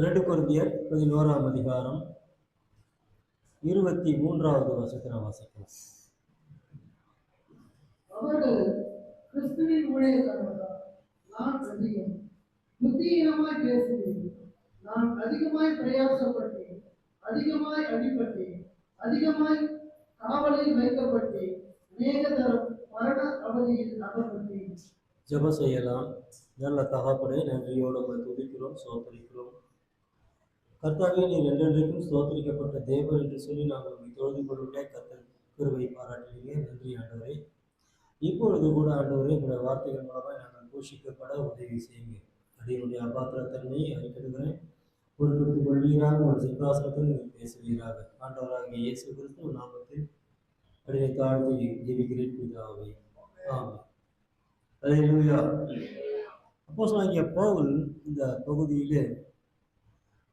2 கொரிந்தியர் 11ஆம் அதிகாரம் 23வது வசனத்தை வாசிக்கலாம். அவர்கள் கிறிஸ்துவின் ஊழியக்காரர்களா? நான் அதிகம் புத்தியீனமாய் பேசுகிறேன். நான் அதிகமாய் பிரயாசப்பட்டேன், அதிகமாய் அடிபட்டேன், அதிகமாய் காவலில் வைக்கப்பட்டேன், அநேக தரம் மரண அவதியில் அகப்பட்டேன். ஜெபம் செய்யலாம். நல்ல தகப்பனே, நன்றியோடு உம்மை துதிக்கிறோம், ஸ்தோத்திரிக்கிறோம். கர்த்தாவே, நீர் என்றென்றைக்கும் ஸ்தோத்திரிக்கப்பட்ட தேவன் என்று சொல்லி நாங்கள் உம்மை தொழுது கொள்ளுடைய கர்த்தர் கிருபை பாராட்டுவீங்க. நன்றி ஆண்டவரே. இப்பொழுது கூட ஆண்டவரே, உங்களுடைய வார்த்தைகள் மூலமாக நாங்கள் போஷிக்கப்பட உதவி செய்யுங்க. அடியினுடைய அபாத்திரத்தன்மையை அறிக்கிடுகிறேன். பொறுப்பெடுத்துக் கொள்வீராக, ஒரு சிங்காசனத்தில் நீங்கள் பேசுவீராக. ஆண்டவராகிய இயேசு கிறிஸ்து நாமத்தில் அடியை தாழ்த்தி ஜெபிக்கிறேன் பிதாவே. ஆமென். அல்லேலூயா. அப்போஸ்தலனாகிய பவுல் இந்த பகுதியிலே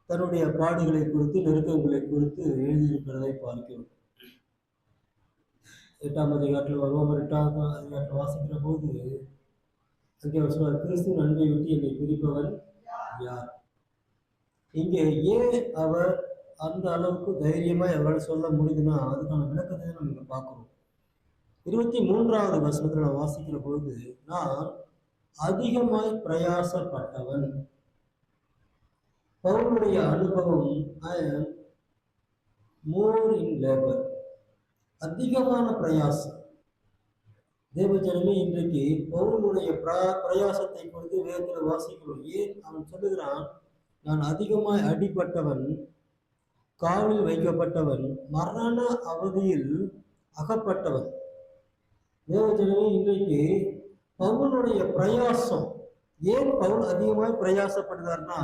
தன்னுடைய பாடுகளை குறித்து, நெருக்கங்களை குறித்து எழுதியிருக்கிறதை பார்க்கிறோம். 8ஆம் அதிகாரத்தில் ரோமர் 8ஆம் அதிகாரத்தில் வாசிக்கிற போது அங்கே அவர் சொல்றார், கிறிஸ்துவின் அன்பை விட்டு என்னை பிரிப்பவன் யார்? இங்கே ஏன் அவர் அந்த அளவுக்கு தைரியமாய் அவரால் சொல்ல முடியுதுன்னா அதுக்கான விளக்கத்தை நம்ம இங்க பார்க்கிறோம். 23வது வசனத்தில் நான் வாசிக்கிற பொழுது, நான் அதிகமாய் பிரயாசப்பட்டவன். பவுலுடைய அனுபவம், ஐ ஆம் மோர் இன் லேபர், அதிகமான பிரயாசம். தேவஜனமே, இன்றைக்கு பவுலுடைய பிரயாசத்தை குறித்து வேதத்தில் வாசிக்கிறோம். ஏன் அவன் சொல்லுகிறான், நான் அதிகமாய் அடிபட்டவன், காவலில் வைக்கப்பட்டவன், மரண அவதியில் அகப்பட்டவன். தேவஜனமே, இன்றைக்கு பவுலுடைய பிரயாசம், ஏன் பவுல் அதிகமாய் பிரயாசப்படுறார்னா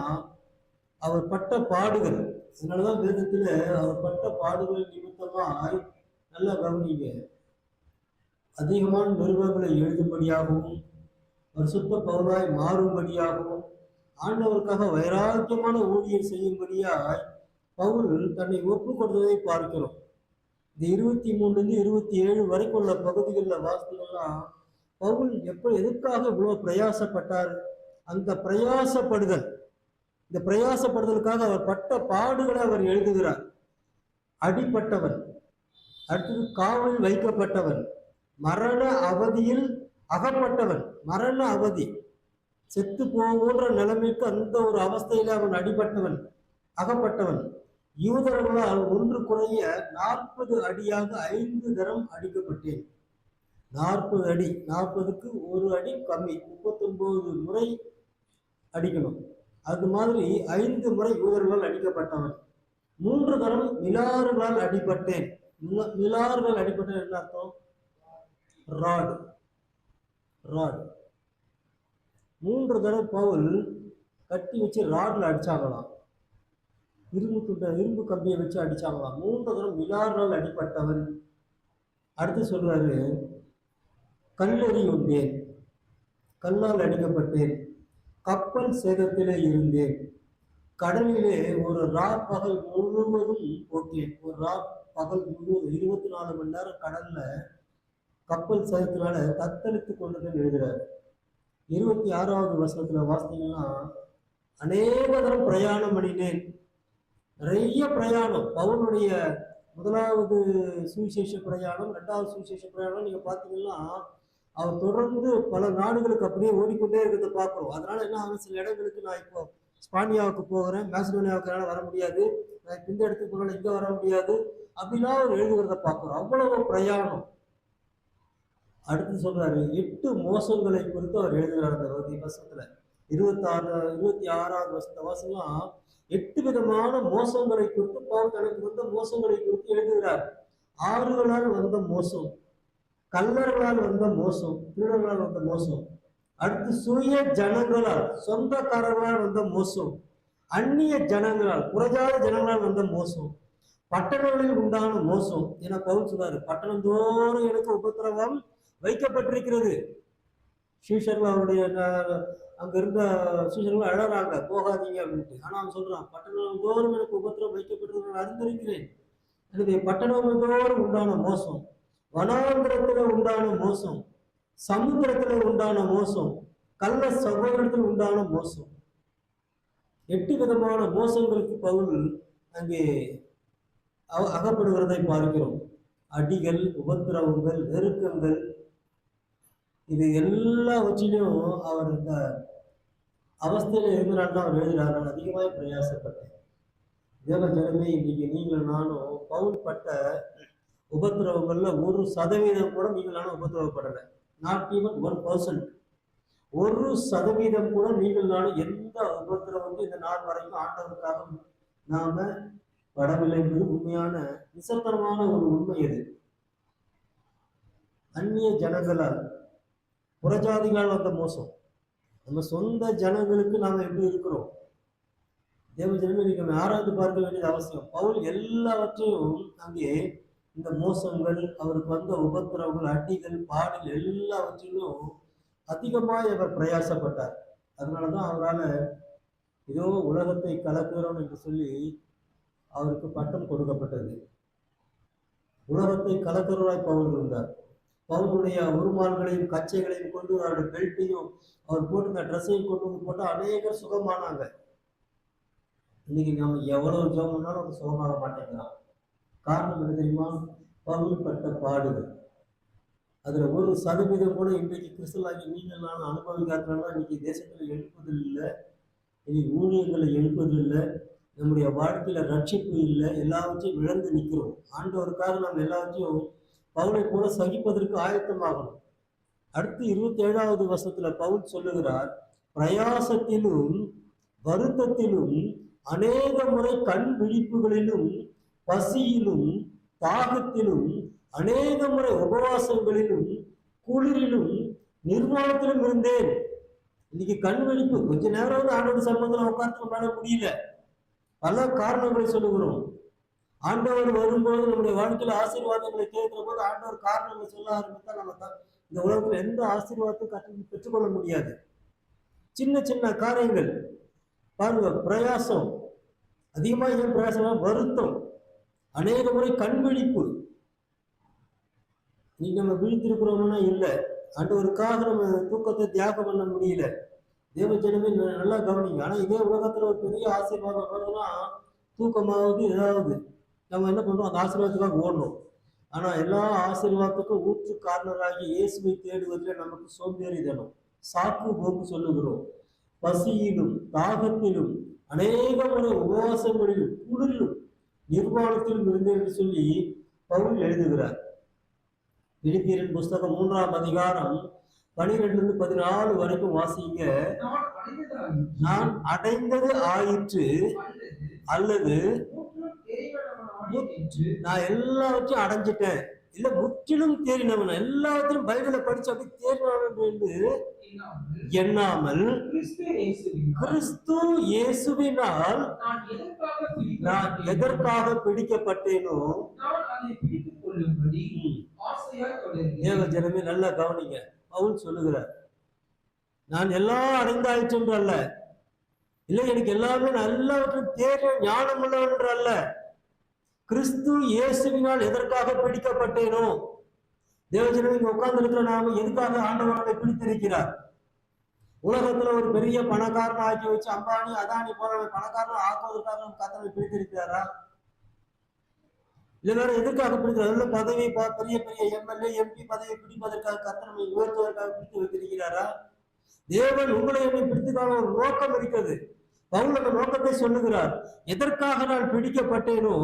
அவர் பட்ட பாடுகள். அதனாலதான் வேதத்துல அவர் பட்ட பாடுகள் நிமித்தமாய் நல்லா கவனிங்க, அதிகமான நிருபங்களை எழுதும்படியாகவும் பரிசுத்த பவுலாய் மாறும்படியாகவும் ஆண்டவருக்காக வைராக்கியமான ஊழியம் செய்யும்படியாய் பவுல் தன்னை ஒப்பு கொடுத்ததை பார்க்கிறோம். இந்த 23 27 வரைக்கும் உள்ள பகுதிகளில் வாசித்தீங்கன்னா பவுல் எதற்காக இவ்வளவு பிரயாசப்பட்டார்? அந்த பிரயாசப்படுதல், இந்த பிரயாசப்படுதலுக்காக அவர் பட்ட பாடுகளை அவர் எழுதுகிறார். அடிப்பட்டவன், அடுத்தது காவலில் வைக்கப்பட்டவன், மரண அவதியில் அகப்பட்டவன். மரண அவதி, செத்து போகின்ற நிலைமைக்கு அந்த ஒரு அவஸ்தையில அவன் அடிபட்டவன், அகப்பட்டவன். யூதர்களால் ஒன்று குறைய 40 அடியாக 5 தரம் அடிக்கப்பட்டேன். 40 அடி, 40க்கு ஒரு அடி கம்மி, 39 முறை அடிக்கணும். அது மாதிரி 5 முறை யூதர்களால் அடிக்கப்பட்டவன். 3 தரம் மிலாறுகளால் அடிபட்டேன். மிலாறுகள் அடிபட்டேன் என்ன அர்த்தம்? ராட். 3 தடவை பவுல் கட்டி வச்சு ராட்ல அடிச்சாங்களாம். இரும்பு கம்பியை வச்சு அடிச்சாங்களாம். 3 தடவை மிலாறுகளால் அடிப்பட்டவன். அடுத்து சொல்றாரு, கல்லெறி உண்டேன், கல்லால் அடிக்கப்பட்டேன், கப்பல் சேதத்திலே இருந்தேன், கடலிலே ஒரு பகல் முழுவதும் போட்டேன். ஒரு பகல் முழுவதும் 24 மணி நேரம் கடல்ல கப்பல் சேதத்தினால தத்தளித்து கொண்டதுன்னு எழுதுறாரு. 26வது வசனத்துல வாசித்தீங்கன்னா, அநேக தரம் பிரயாணம் பண்ணினேன். நிறைய பிரயாணம். பவுலுடைய முதலாவது சுவிசேஷ பிரயாணம், 2வது சுவிசேஷ பிரயாணம் நீங்க பாத்தீங்கன்னா அவர் தொடர்ந்து பல நாடுகளுக்கு அப்படியே ஓடிக்கொண்டே இருக்கிறத பார்க்கிறோம். அதனால என்ன ஆகும், சில இடங்களுக்கு நான் இப்போ ஸ்பானியாவுக்கு போகிறேன், மேசிடோனியாவுக்கு என்னால் வர முடியாது, நான் இந்த இடத்துக்கு போனாலும் இங்கே வர முடியாது அப்படின்னா அவர் எழுதுகிறத பார்க்கிறோம். அவ்வளவு பிரயாணம். அடுத்து சொல்றாரு, 8 மோசங்களை குறித்து அவர் எழுதுகிறார். அந்த வசனத்துல 26வது வசனத்தை வாசலாம் 8 விதமான மோசங்களை குறித்து பவுல் தனக்கு வந்த மோசங்களை குறித்து எழுதுகிறார். ஆறுகளால் வந்த மோசம், கல்லர்களால் வந்த மோசம், திருடர்களால் வந்த மோசம், அடுத்து சுய ஜனங்களால், சொந்தக்காரர்களால் வந்த மோசம், அந்நிய ஜனங்களால், புறஜாத ஜனங்களால் வந்த மோசம், பட்டணங்களில் உண்டான மோசம். என பவுல் சொல்றாரு, பட்டணம் தோறும் எனக்கு உபத்திரவம் வைக்கப்பட்டிருக்கிறது. சீஷர்கள் அவருடைய அங்க இருந்த சீஷர்கள் அழறாங்க, போகாதீங்க அப்படின்ட்டு. ஆனா அவன் சொல்றான், பட்டணம் தோறும் எனக்கு உபத்திரவம் வைக்கப்பட்டிருக்கிறது, நான் அறிந்திருக்கிறேன். எனவே பட்டணங்கள் தோறும் உண்டான மோசம், வனாந்திரத்துல உண்டான மோசம், சமுத்திரத்துல உண்டான மோசம், கள்ள சகோதரத்தில் உண்டான மோசம். 8 விதமான மோசங்களுக்கு பவுல் அங்கே அகப்படுகிறதை பார்க்கிறோம். அடிகள், உபத்திரவங்கள், நெருக்கங்கள், இது எல்லாவற்றிலும் அவர் இந்த அவஸ்தையில இருந்தால்தான் அவர் எழுதுகிறார், நான் அதிகமாக பிரயாசப்பட்டேன். தேவ ஜனமே, இன்னைக்கு நீங்கள் நானும் பவுல் பட்ட உபத்திரவங்கள்ல 1% கூட நீங்கள் நானும் உபத்திரவப்படலை. Not even 1%. 1% கூட நீங்கள் நானும் எந்த உபத்திரவம் இந்த நாள் வரைக்கும் ஆண்டவருக்காக நாம படவில்லை என்பது உண்மையான நிசத்தனமான ஒரு உண்மை. அது அந்நிய ஜனங்களால், புறஜாதிகளால் வந்த மோசம். நம்ம சொந்த ஜனங்களுக்கு நாம எப்படி இருக்கிறோம்? தேவ ஜனமே, நம்ம ஆராய்ந்து பார்க்க வேண்டியது அவசியம். பவுல் எல்லாவற்றையும் அங்கே இந்த மோசங்கள், அவருக்கு வந்த உபத்திரவங்கள், அடிகள், பாடல் எல்லாவற்றிலும் அதிகமாக அவர் பிரயாசப்பட்டார். அதனாலதான் அவரால் ஏதோ உலகத்தை கலக்குகிறோம் என்று சொல்லி அவருக்கு பட்டம் கொடுக்கப்பட்டது. உலகத்தை கலக்கிறவராய் பவுல் இருந்தார். பவுலுடைய உருமால்களையும் கச்சைகளையும் கொண்டு, அவருடைய பெல்ட்டையும் அவர் போட்டிருந்த ட்ரெஸ்ஸையும் கொண்டு வந்து போட்டால் அநேகர் சுகமானாங்க. இன்னைக்கு நம்ம எவ்வளவு ஜெபம் பண்ணாலும் அது சுகமாக மாட்டேங்கிறான். காரணம் என்ன தெரியுமா? பவுல் பட்ட பாடுகள். அதுல 1% கூட இன்றைக்கு கிறிஸ்தவர்களாகி நீங்கள் நான் அனுபவிக்காதனால இன்னைக்கு தேசத்துல எழுப்புதல் இல்லை, இன்னைக்கு ஊழியர்களை எழுப்புதல் இல்லை, நம்முடைய வாழ்க்கையில ரட்சிப்பு இல்லை, எல்லாவற்றையும் இழந்து நிற்கிறோம். ஆண்டவருக்காக நாம் எல்லாவற்றையும் பவுலை போல சகிப்பதற்கு ஆயத்தமாகணும். அடுத்து 27வது வசனத்துல பவுல் சொல்லுகிறார், பிரயாசத்திலும் வருத்தத்திலும் அநேக முறை கண் விழிப்புகளிலும் பசியிலும் தாகத்திலும் அநேக முறை உபவாசங்களிலும் குளிரிலும் நிர்வாணத்திலும் இருந்தேன். இன்னைக்கு கண் விழிப்பு, கொஞ்ச நேரம் ஆண்டவர் சம்பந்தம் உட்கார்ந்து பண்ண முடியல. பல காரணங்களை சொல்லுகிறோம். ஆண்டவர் வரும்போது நம்முடைய வாழ்க்கையில ஆசீர்வாதங்களை கேட்கிற போது ஆண்டவர் காரணங்களை சொல்ல ஆரம்பித்தா நம்ம இந்த உலகத்துல எந்த ஆசீர்வாதத்தையும் பெற்றுக்கொள்ள முடியாது. சின்ன சின்ன காரியங்கள் பாருங்க, பிரயாசம் அதிகமாக, ஏன் பிரயாசம்? வருத்தம், அநேக முறை கண் விழிப்பு. இன்னைக்கு நம்ம விழித்திருக்கிறோம்னா இல்லை, ஆண்டவருக்காக நம்ம தூக்கத்தை தியாகம் பண்ண முடியல. தேவ ஜனமே நல்லா கவனிங்க. ஆனா இதே உலகத்துல ஒரு பெரிய ஆசீர்வாதம் வருதுன்னா தூக்கமாவது ஏதாவது நம்ம என்ன பண்றோம்? அந்த ஆசீர்வாதத்துக்காக ஓடணும். ஆனா எல்லா ஆசீர்வாதத்துக்கும் ஊற்று காரணராகி இயேசுவை தேடுவதில் நமக்கு சோம்பேறிதனம், சாக்கு போக்கு சொல்லுகிறோம். பசியிலும் தாகத்திலும் அநேக முறை உபவாசங்களிலும் குளிரிலும் நிர்வாணத்திலும் இருந்தேன் என்று சொல்லி பவுல் எழுதுகிறார். பிலிப்பியரின் புஸ்தகம் 3ஆம் அதிகாரம் 12-14 வரைக்கும் வாசிங்க. நான் அடைந்தது ஆயிற்று அல்லது நான் எல்லாவற்றையும் அடைஞ்சிட்டேன், இல்ல முற்றிலும் தேறினவன், எல்லாவற்றையும் பைபிளை படிச்சு அப்படி தேறினவன் என்று எண்ணாமல் கிறிஸ்து இயேசுவினால் நான் எதற்காக பிடிக்கப்பட்டேனோ தேவ ஜனமே நல்லா கவனிங்க. பவுல் சொல்லுகிறார், நான் எல்லாம் அடைந்தாயிற்று என்று அல்ல, இல்லை எனக்கு எல்லாமே எல்லாவற்றும் தேர்வு ஞானம் உள்ளவன் என்று அல்ல, கிறிஸ்து இயேசுவினால் எதற்காக பிடிக்கப்பட்டேனோ. தேவஜனமே, இங்க உட்கார்ந்து இருக்கிற நாம எதுக்காக ஆண்டவரை பிடித்திருக்கிறார்? உலகத்துல ஒரு பெரிய பணக்காரன் ஆக்கி வச்சு அம்பானி அதானி போல பணக்காரன் ஆக்குவதற்காக நம்ம கர்த்தரை பிடித்திருக்கிறாரா? இல்ல வேற எதற்காக பிடிக்கிறார்? பதவி, பெரிய பெரிய எம்எல்ஏ எம்பி பதவி பிடிப்பதற்காக கர்த்தரை உயர்த்துவதற்காக பிடித்து வைத்திருக்கிறாரா? தேவன் உங்களை என்னை பிடித்துக்கான ஒரு நோக்கம் இருக்கிறது. பவுல் அந்த நோக்கத்தை சொல்லுகிறார். எதற்காக நான் பிடிக்கப்பட்டேனோ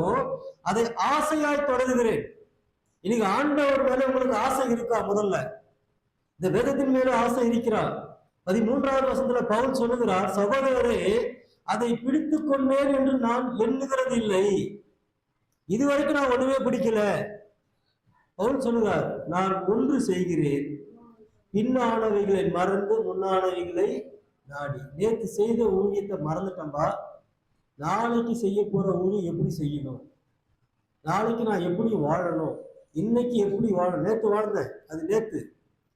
அதை ஆசையாய் தொடர்கிறேன். இன்னைக்கு ஆண்டவர் மேல உங்களுக்கு ஆசை இருக்கா? முதல்ல இந்த வேதத்தின் மேல ஆசை இருக்கிறார். 13வது வசனத்துல பவுல் சொல்லுகிறார், சகோதரரே அதை பிடித்துக் கொண்டேன் என்று நான் எண்ணுகிறது இல்லை. இதுவரைக்கும் நான் ஒண்ணுமே பிடிக்கல. பவுல் சொல்லுகிறார், நான் ஒன்று செய்கிறேன், பின்னானவைகளை மறந்து முன்னானவைகளை நாடி. நேற்று செய்த ஊழியத்தை மறந்துட்டம்பா, நாளைக்கு செய்ய போற ஊழியம் எப்படி செய்யணும், நாளைக்கு நான் எப்படி வாழணும், இன்னைக்கு எப்படி வாழணும். நேற்று வாழ்ந்தேன், அது நேற்று.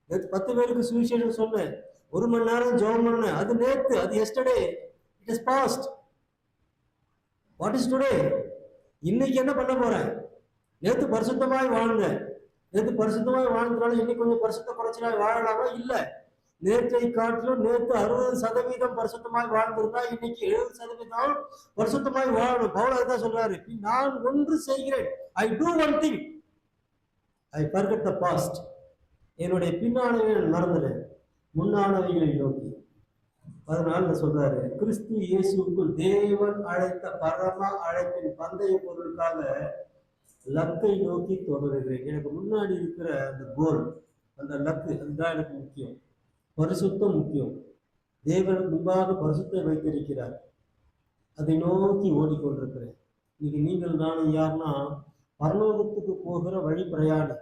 10 பேருக்கு சுவிசேஷம் சொன்னேன், 1 மணி நேரம் ஜெபம் பண்ணேன், அது நேற்று, அது yesterday, it is past. What is today? இன்னைக்கு என்ன பண்ண போறேன்? நேற்று பரிசுத்தமாய் வாழ்ந்தேன், நேற்று பரிசுத்தமாய் வாழ்ந்தனால இன்னைக்கு கொஞ்சம் பரிசுத்த குறைச்சலாய் வாழலாமா? இல்லை, நேற்றை காட்டிலும் நேற்று 60% பரிசுத்தமாய் வாழ்ந்திருந்தா இன்னைக்கு 70% பரிசுத்தமாய் வாழணும். பவுல் அதுதான் சொல்றாரு, நான் ஒன்று செய்கிறேன், I do one thing, I forget the past. என்னுடைய பின்னானவை நான் மறந்துடுறேன், முன்னானவைகளை நோக்கி. அதனால சொல்றாரு, கிறிஸ்து இயேசுக்குள் தேவன் அழைத்த பரம அழைப்பின் பந்தய பொருளுக்காக லக்கை நோக்கி தொடருகிறேன். எனக்கு முன்னாடி இருக்கிற அந்த கோல், அந்த லக்கு, அதுதான் எனக்கு முக்கியம். பரிசுத்தம் முக்கியம். தேவனுக்கு முன்பாக பரிசுத்தை வைத்திருக்கிறார், அதை நோக்கி ஓடிக்கொண்டிருக்கிறேன். இன்னைக்கு நீங்கள் நானும் யாருன்னா பரலோகத்துக்கு போகிற வழி பிரயாணி.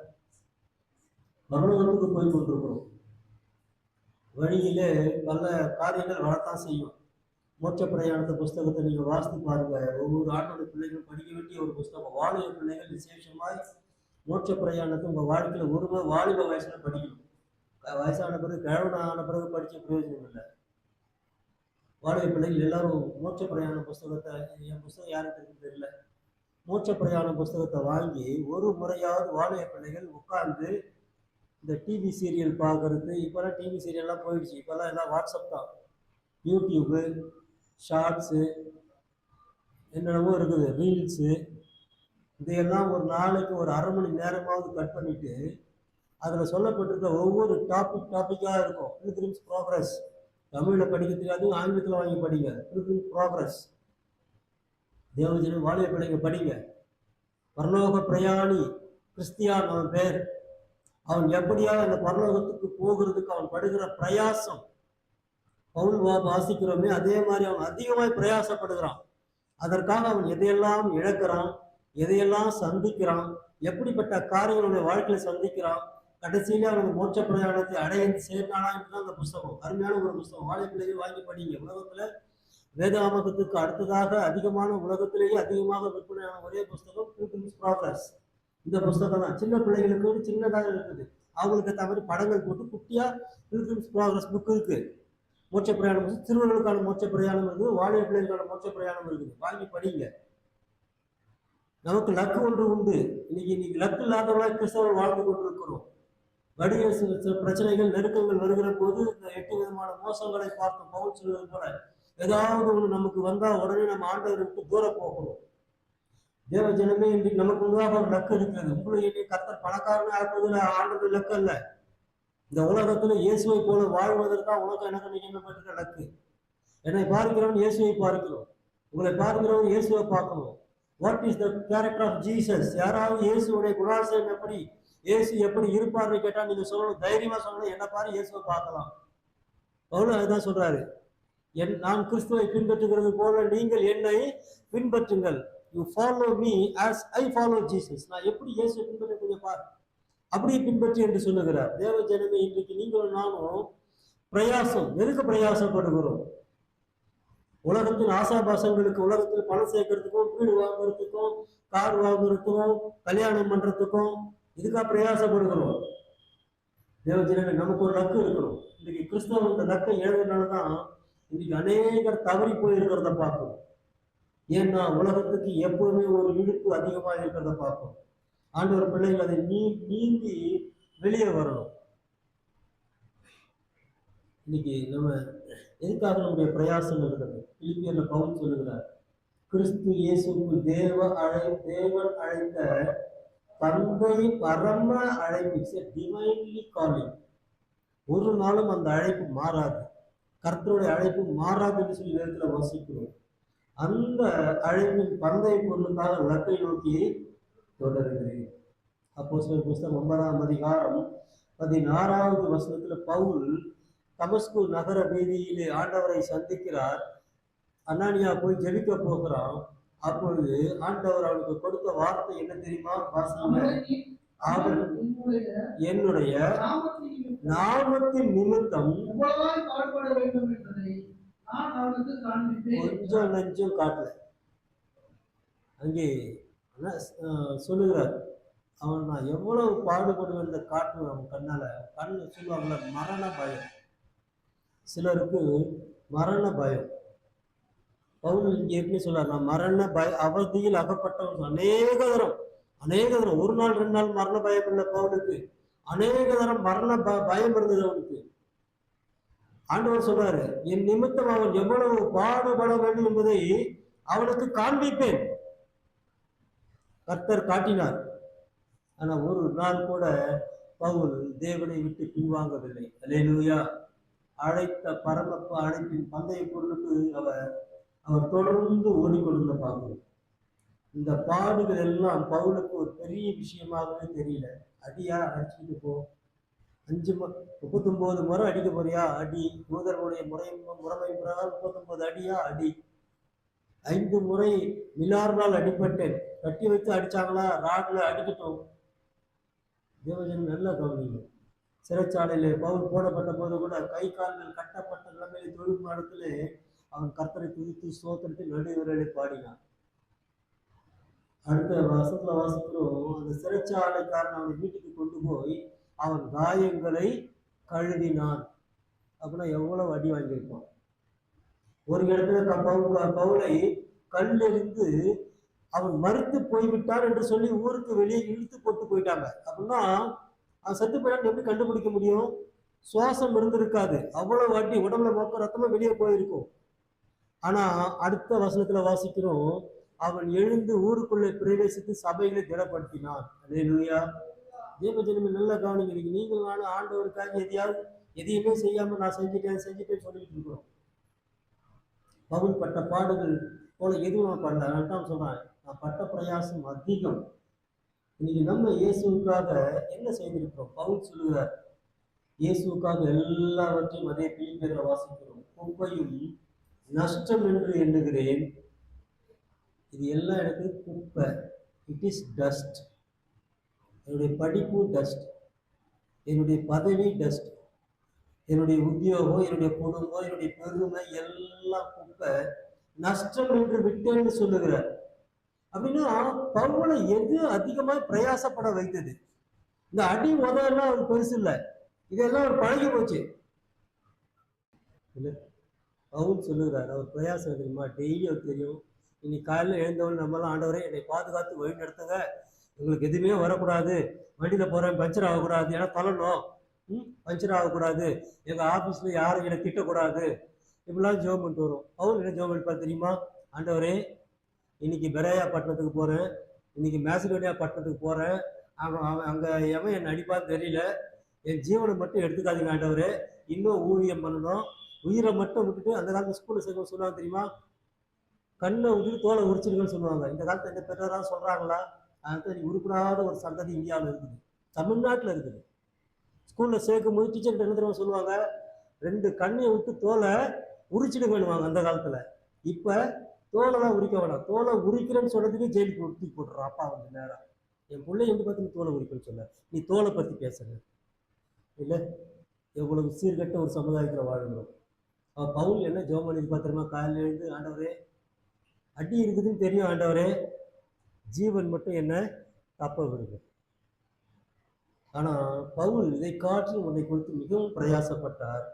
பரலோகத்துக்கு போய் கொண்டிருக்கிறோம். வழியிலே பல காரியங்கள் வரத்தான் செய்யும். மோட்ச பிரயாணத்தை புஸ்தகத்தை நீங்க வாசித்து பாருங்க. ஒவ்வொரு ஆண்டோட பிள்ளைகளும் படிக்க வேண்டிய ஒரு புஸ்தகம். வாலிப பிள்ளைகள் விசேஷமாய் மோட்ச பிரயாணத்தை உங்க வாழ்க்கையில ஒரு வாலிப வயசுல படிக்கணும். வயசான பிறகு, கிழவனான பிறகு படிச்ச பிரயோஜனம் இல்லை. வாலிப பிள்ளைகள் எல்லாரும் மோட்ச பிரயாண புஸ்தகத்தை, என் புஸ்தகம் யாருக்கு தெரியல, மோட்ச பிரயாண புஸ்தகத்தை வாங்கி ஒரு முறையாவது வாலிப பிள்ளைகள் உட்கார்ந்து இந்த டிவி சீரியல் பார்க்கறது. இப்போல்லாம் டிவி சீரியல்லாம் போயிடுச்சு. இப்போல்லாம் எல்லாம் வாட்ஸ்அப் தான், யூடியூப்பு, ஷார்ட்ஸு, என்னென்னமோ இருக்குது, ரீல்ஸு. இதையெல்லாம் ஒரு நாளைக்கு ஒரு அரை மணி நேரமாவது கட் பண்ணிட்டு அதில் சொல்லப்பட்டிருக்க ஒவ்வொரு டாப்பிக்காக இருக்கும். பில்கிரிம்ஸ் ப்ராக்ரஸ், தமிழில் படிக்க தெரியாது, ஆங்கிலத்தில் வாங்கி படிங்க. பில்கிரிம்ஸ் ப்ராக்ரஸ், தேவஜனம் வாலிப பிள்ளைங்க படிங்க. பரலோக பிரயாணி கிறிஸ்தியான் அவன் பேர். அவன் எப்படியாவது அந்த பரலோகத்துக்கு போகிறதுக்கு அவன் படுகிற பிரயாசம், பவுல் வாசிக்கிறோமே அதே மாதிரி அவன் அதிகமாய் பிரயாசப்படுகிறான். அதற்காக அவன் எதையெல்லாம் இழக்கிறான், எதையெல்லாம் சந்திக்கிறான், எப்படிப்பட்ட காரியங்களுடைய வாழ்க்கையில சந்திக்கிறான், கடைசியில அவனுக்கு மோட்ச பிரயாணத்தை அடைய சேர்ந்தானா என்றுதான் அந்த புஸ்தகம். அருமையான ஒரு புஸ்தகம். வாழை பிள்ளைகள் வாங்கி படிங்க. உலகத்துல வேதாமகத்துக்கு அடுத்ததாக அதிகமான, உலகத்திலேயே அதிகமாக விற்பனையான ஒரே புஸ்தகம் பில்கிரிம்ஸ் ப்ராக்ரஸ். இந்த புஸ்தகம் தான். சின்ன பிள்ளைகளுக்கு சின்னதாக இருக்குது, அவங்களுக்கு தவிர படங்கள் போட்டு குட்டியா பில்கிரிம்ஸ் ப்ராக்ரஸ் புக் இருக்கு. மோட்ச பிரயாணம், சிறுவர்களுக்கான மோட்ச பிரயாணம் இருக்குது, வாலிப பிள்ளைகளுக்கான மோட்ச பிரயாணம் இருக்குது. வாங்கி படிங்க. நமக்கு லக்கு ஒன்று உண்டு. இன்னைக்கு லக்கு இல்லாதவர்களாக கிறிஸ்தவர்கள் வாழ்ந்து கொண்டிருக்கிறோம். வடிவ பிரச்சனைகள், நெருக்கங்கள் வருகிற போது இந்த 8 விதமான மோசங்களை பார்த்து பவுல் சொல்வது போல ஏதாவது ஒன்று நமக்கு வந்தா உடனே நம்ம ஆண்டவரை விட்டு தூரம் போகணும். தேவ ஜனமே, இன்றைக்கு நமக்கு முன்பாக ஒரு லக்கு இருக்கிறது. உங்களுக்கு கர்த்தர் பணக்காரனை ஆக்குவதில் ஆண்டவர் லக்கு அல்ல. இந்த உலகத்துல இயேசுவை போல வாழ்வதற்காக உனக்கு எனக்கு நியமிக்கப்பட்டிருக்க லக்கு. என்னை பார்க்கிறவன் இயேசுவை பார்க்கிறோம், உங்களை பார்க்கிறவன் இயேசுவை பார்க்கணும். What is the character of Jesus? யாராவது இயேசுடைய குணாதிசயம் எப்படி, இயேசு எப்படி இருப்பார்னு கேட்டா நீங்க சொல்லணும், தைரியமா சொல்லணும், என்ன பாரு இயேசுவை பார்க்கலாம். பவுல் அதுதான் சொல்றாரு, நான் கிறிஸ்துவை பின்பற்றுகிறது போல நீங்கள் என்னை பின்பற்றுங்கள். You follow me as I follow Jesus. நான் எப்படி இயேசுவை பின்பற்ற பார், அப்படியே பின்பற்றி என்று சொல்லுகிறார். தேவ ஜனமே, இன்றைக்கு நீங்களும் நானும் பிரயாசம், எதுக்கு பிரயாசப்படுகிறோம்? உலகத்தின் ஆசாபாசங்களுக்கு, உலகத்தில் பணம் சேர்க்கறதுக்கும், வீடு வாங்குறதுக்கும், கார் வாங்குறதுக்கும், கல்யாணம் பண்றதுக்கும், இதுக்காக பிரயாசப்படுகிறோம். தேவஜனமே, நமக்கு ஒரு லக்கு இருக்கணும். இன்னைக்கு கிறிஸ்தவம் இந்த லக்கை எழுதுனால்தான் இன்னைக்கு அநேகர் தவறி போயிருக்கிறத பார்க்கணும். ஏன்னா உலகத்துக்கு எப்பவுமே ஒரு இழுப்பு அதிகமாக இருக்கிறத பார்க்கணும். ஆண்டவர் பிள்ளைகள் அதை நீந்தி வெளியே வரணும். இன்னைக்கு நம்ம எதுக்காக நம்முடைய பிரயாசம் இருக்கிறது? பிலிப்பியர்ல பவுல் சொல்லுகிறார், கிறிஸ்து இயேசுக்கு தேவன் அழைத்த தந்தை பரம அழைப்பு, டிவைன்லி காலிங். ஒரு நாளும் அந்த அழைப்பு மாறாது, கர்த்தருடைய அழைப்பு மாறாது என்று சொல்லி நேரத்துல வாசிக்கிறோம். அந்த அழைப்பின் பந்தய பொருளுக்காக லக்கை நோக்கி தொடருகிறேன். அப்போஸ்தலர் புஸ்தகம் 9ஆம் அதிகாரம் 16வது வசனத்துல பவுல் தமஸ்கு நகர வீதியிலே ஆண்டவரை சந்திக்கிறார். அனானியா போய் ஜெபிக்க போகிறான். அப்பொழுது ஆண்டவர் அவனுக்கு கொடுத்த வார்த்தை என்ன தெரியுமா? அவன் என்னுடைய நாமத்தின் நிமித்தம் கொஞ்சம் நெஞ்சம் காட்டல. அங்கே சொல்லுகிறார், அவன் நான் எவ்வளவு பாடுபடுவேன் இந்த காட்டு அவன் கண்ணால. கண்ணு சொல்லுவாங்கல்ல, மரண பயம். சிலருக்கு மரண பயம். பவுல் இங்கே எப்படி சொல்றார், நான் மரண அவதியில் அகப்பட்டவன். அநேக தரம், ஒரு நாள் 2 நாள் மரண பயம் இல்லை பவுலுக்கு. அநேக தரம் மரண பயம் இருந்தது அவனுக்கு. ஆண்டவர் சொல்றாரு, என் நிமித்தம் அவன் எவ்வளவு பாடுபட வேண்டும் என்பதை அவனுக்கு காண்பிப்பேன். கர்த்தர் காட்டினார். ஆனா ஒரு நாள் கூட பவுல் தேவனை விட்டு பின்வாங்கவில்லை. அல்லேலூயா. அழைத்த பரமப்ப அழைப்பின் பந்தய பொருளுக்கு அவர் தொடர்ந்து ஓடிக்கொண்டிருந்த பார்க்கிறோம். இந்த பாடுகள் எல்லாம் பவுலுக்கு ஒரு பெரிய விஷயமாகவே தெரியல. அடியா அடிச்சுட்டு போ, 39 முறை அடிக்க போறியா அடி, யூதர்களுடைய முறைமை பிரகாரம் 39 அடியா அடி. 5 முறை மிலார்னால் அடிப்பட்டேன், கட்டி வைத்து அடிச்சாங்களா, ராட்ல அடிக்கட்டும். தேவஜன் நல்லா கவனிங்க. சிறைச்சாலையில பவுல் போடப்பட்ட போது கூட கை கால்கள் கட்டப்பட்ட நிலைமையில தொழில் மாடத்திலே அவன் கர்த்தரை துதித்து ஸ்தோத்திரத்தை நடுவிரலை பாடினான். அடுத்த வருஷத்துல வாசிக்கிறோம், அந்த சிறைச்சாலைக்காரன் அவனை வீட்டுக்கு கொண்டு போய் அவன் காயங்களை கழுவினான். அப்படின்னா எவ்வளவு அடி வாங்கியிருப்பான். ஒரு இடத்துல பவுலை கல்லெறிந்து அவன் மறுத்து போய்விட்டான் என்று சொல்லி ஊருக்கு வெளியே இழுத்து போட்டு போயிட்டாங்க. அப்படின்னா அவன் செத்து போயிடான்னு எப்படி கண்டுபிடிக்க முடியும்? சுவாசம் இருந்திருக்காது, அவ்வளவு அடி, உடம்புல மொத்த ரத்தமா வெளியே போயிருக்கும். ஆனா அடுத்த வசனத்துல வாசிக்கிறோம், அவன் எழுந்து ஊருக்குள்ளே பிரவேசித்து சபையில திடப்படுத்தினான். அல்லேலூயா. தேவஜனமே நல்லா கவனிக்கிறீங்க. நீங்கள் நானும் ஆண்டவருக்காக எதையுமே செய்யாம நான் செஞ்சுட்டேன்னு சொல்லிட்டு இருக்கிறோம். பவுல் பட்ட பாடுகள் போல எதுவும் நான் பண்ணல. அதனால்தான் சொல்றேன், நான் பட்ட பிரயாசம் அதிகம். இன்னைக்கு நம்ம இயேசுக்காக என்ன செய்திருக்கிறோம்? பவுல் சொல்லுகிறார், இயேசுக்காக எல்லாவற்றையும் அதே பிலிப்பியர்ல வாசிக்கிறோம். குப்பையும் நஷ்டம் என்று எண்ணுகிறேன். இது எல்லாம் எனக்கு குப்பை. It is dust. என்னுடைய படிப்பு டஸ்ட், என்னுடைய பதவி டஸ்ட், என்னுடைய உத்தியோகம், என்னுடைய குடும்பம், என்னுடைய பெருமை எல்லாம் குப்பை, நஷ்டம் என்று விட்டேன்னு சொல்லுகிறார். அப்படின்னா பவுலை எது அதிகமாக பிரயாசப்பட வைத்தது? இந்த அடி உதவெல்லாம் அவர் பெருசு இல்லை, இதெல்லாம் அவர் பழகி போச்சு. இல்லை, பவுல் சொல்லுகிறார், அவர் பிரயாசம் தெரியுமா? டெய்லி அவர் தெரியும். இன்னைக்கு காலையில் எழுந்தவன் நம்மளாம், ஆண்டவரே என்னை பாதுகாத்து வழி நடத்துங்க, எங்களுக்கு எதுவுமே வரக்கூடாது, வண்டியில் போகிறேன் பஞ்சர் ஆகக்கூடாது, ஏன்னா தள்ளணும், பஞ்சர் ஆகக்கூடாது, எங்கள் ஆஃபீஸில் யாரும் என்னை திட்டக்கூடாது, இப்படிலாம் ஜெபம் பண்ணிட்டு வரும். பவுல் என்ன ஜெபம் பண்ணிப்பார் தெரியுமா? ஆண்டவரே இன்னைக்கு பெரேயா பட்டணத்துக்கு போகிறேன், இன்னைக்கு மேசிடோனியா பட்டணத்துக்கு போகிறேன், அங்கே எவன் என்னை அடிப்பான்னு தெரியல, என் ஜீவனை மட்டும் எடுத்துக்காதீங்க ஆண்டவரே, இன்னும் ஊழியம் பண்ணணும், உயிரை மட்டும் விட்டுட்டு. அந்த காலத்தில் ஸ்கூலில் சேர்க்க சொல்லுவாங்க தெரியுமா? கண்ணை விட்டுட்டு தோலை உரிச்சிருக்கன்னு சொல்லுவாங்க. இந்த காலத்தில் எந்த பெற்றோராக சொல்கிறாங்களா? அதுதான் நீ உருப்படாத ஒரு சந்ததி இந்தியாவில் இருக்குது, தமிழ்நாட்டில் இருக்குது. ஸ்கூலில் சேர்க்கும் போது டீச்சர்கிட்ட என்ன தெரியுமா சொல்லுவாங்க? 2 கண்ணையை விட்டு தோலை உரிச்சிடுங்கன்னுவாங்க அந்த காலத்தில். இப்போ தோலைலாம் உரிக்க வேணாம், தோலை உரிக்கிறேன்னு சொல்றதுக்கு ஜெயிலுக்கு உறுத்தி போட்டுறான் அப்பா வந்து நேரம். என் பிள்ளை எப்படி பார்த்து நீ தோலை உரிக்கன்னு சொல்ல, நீ தோலை பற்றி பேசுற இல்லை? எவ்வளவு சீர்கட்ட ஒரு சமுதாயத்தில் வாழ்கிறோம். பவுல் என்ன ஜெபம் பண்ணி பார்த்துருமா? காலையில் எழுந்து, ஆண்டவரே அடி இருக்குதுன்னு தெரியும் ஆண்டவரே, ஜீவன் மட்டும் என்ன தப்ப விடுங்க. ஆனா பவுல் இதை காட்டி உன்னை குறித்து மிகவும் பிரயாசப்பட்டார்.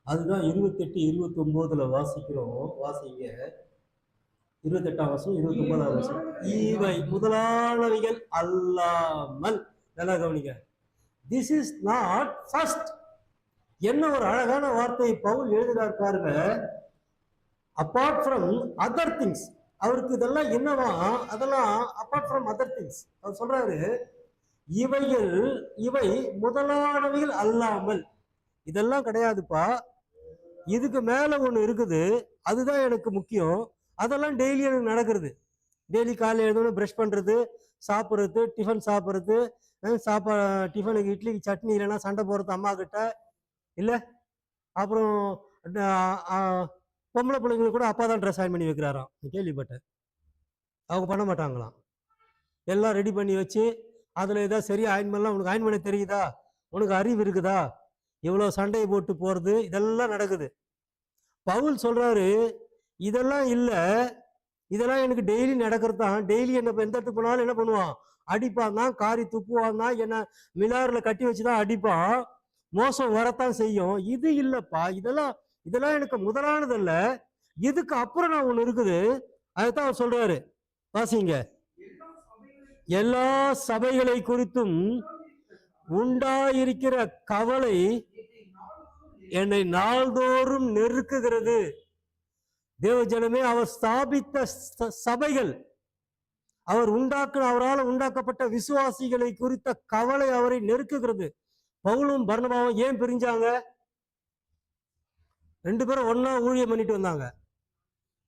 அதுதான் 28, 29 வாசிக்கிறோம். வாசிங்க, 28ஆம் வசனம், 29ஆம் வசனம். இவை முதலானவைகள் அல்லாமல், நல்லா கவனிங்க, திஸ் இஸ் நாட் ஃபர்ஸ்ட். என்ன ஒரு அழகான வார்த்தை பவுல் எழுதுகிறார் பாருங்க. அப்பார்ட் ஃப்ரம் அதர் திங்ஸ், அவருக்கு இதெல்லாம் என்னவா? அதெல்லாம் அப்பார்ட் ஃப்ரம் அதர் திங்ஸ். அவர் சொல்றாரு, இவை முதலானவைகள் அல்லாமல், இதெல்லாம் கிடையாதுப்பா, இதுக்கு மேல ஒண்ணு இருக்குது, அதுதான் எனக்கு முக்கியம். அதெல்லாம் டெய்லி எனக்கு நடக்கிறது. டெய்லி காலையில் எழுதணும், ப்ரஷ் பண்றது, சாப்பிட்றது, டிஃபன் சாப்பிட்றது, டிஃபனுக்கு இட்லிக்கு சட்னி இல்லைன்னா சண்டை போடுறது அம்மா கிட்ட இல்லை. அப்புறம் பொம்பளை பிள்ளைங்களுக்கு கூட அப்பா தான் ட்ரெஸ் அயன் பண்ணி வைக்கிறாராம், கேள்விப்பட்டேன். அவங்க பண்ண மாட்டாங்களாம். எல்லாம் ரெடி பண்ணி வச்சு அதில் ஏதாவது சரியா அயன் பண்ணலாம். உனக்கு அயன் பண்ண தெரியுதா? உனக்கு அறிவு இருக்குதா? இவ்வளோ சண்டையை போட்டு போகிறது, இதெல்லாம் நடக்குது. பவுல் சொல்கிறாரு, இதெல்லாம் இல்லை, இதெல்லாம் எனக்கு டெய்லி நடக்கிறது தான். டெய்லி என்ன எந்த இடத்துக்கு போனாலும் என்ன பண்ணுவான்? அடிப்பான் தான், காரி துப்புவான் தான், என்ன மிலாரில் கட்டி வச்சு தான் அடிப்பான், மோசம் வரத்தான் செய்யும். இது இல்லைப்பா, இதெல்லாம் எனக்கு முதலானது அல்ல, இதுக்கு அப்புறம் நான் ஒன்று இருக்குது. அதுதான் அவர் சொல்றாரு. வாசிங்க, எல்லா சபைகளை குறித்தும் உண்டாயிருக்கிற கவலை என்னை நாள்தோறும் நெருக்குகிறது. தேவ ஜனமே, அவர் ஸ்தாபித்த சபைகள், அவரால் உண்டாக்கப்பட்ட விசுவாசிகளை குறித்த கவலை அவரை நெருக்குகிறது. பவுலும் பர்னபாவும் ஏன் பிரிஞ்சாங்க? 2 பேரும் ஒன்னா ஊழியம் பண்ணிட்டு வந்தாங்க.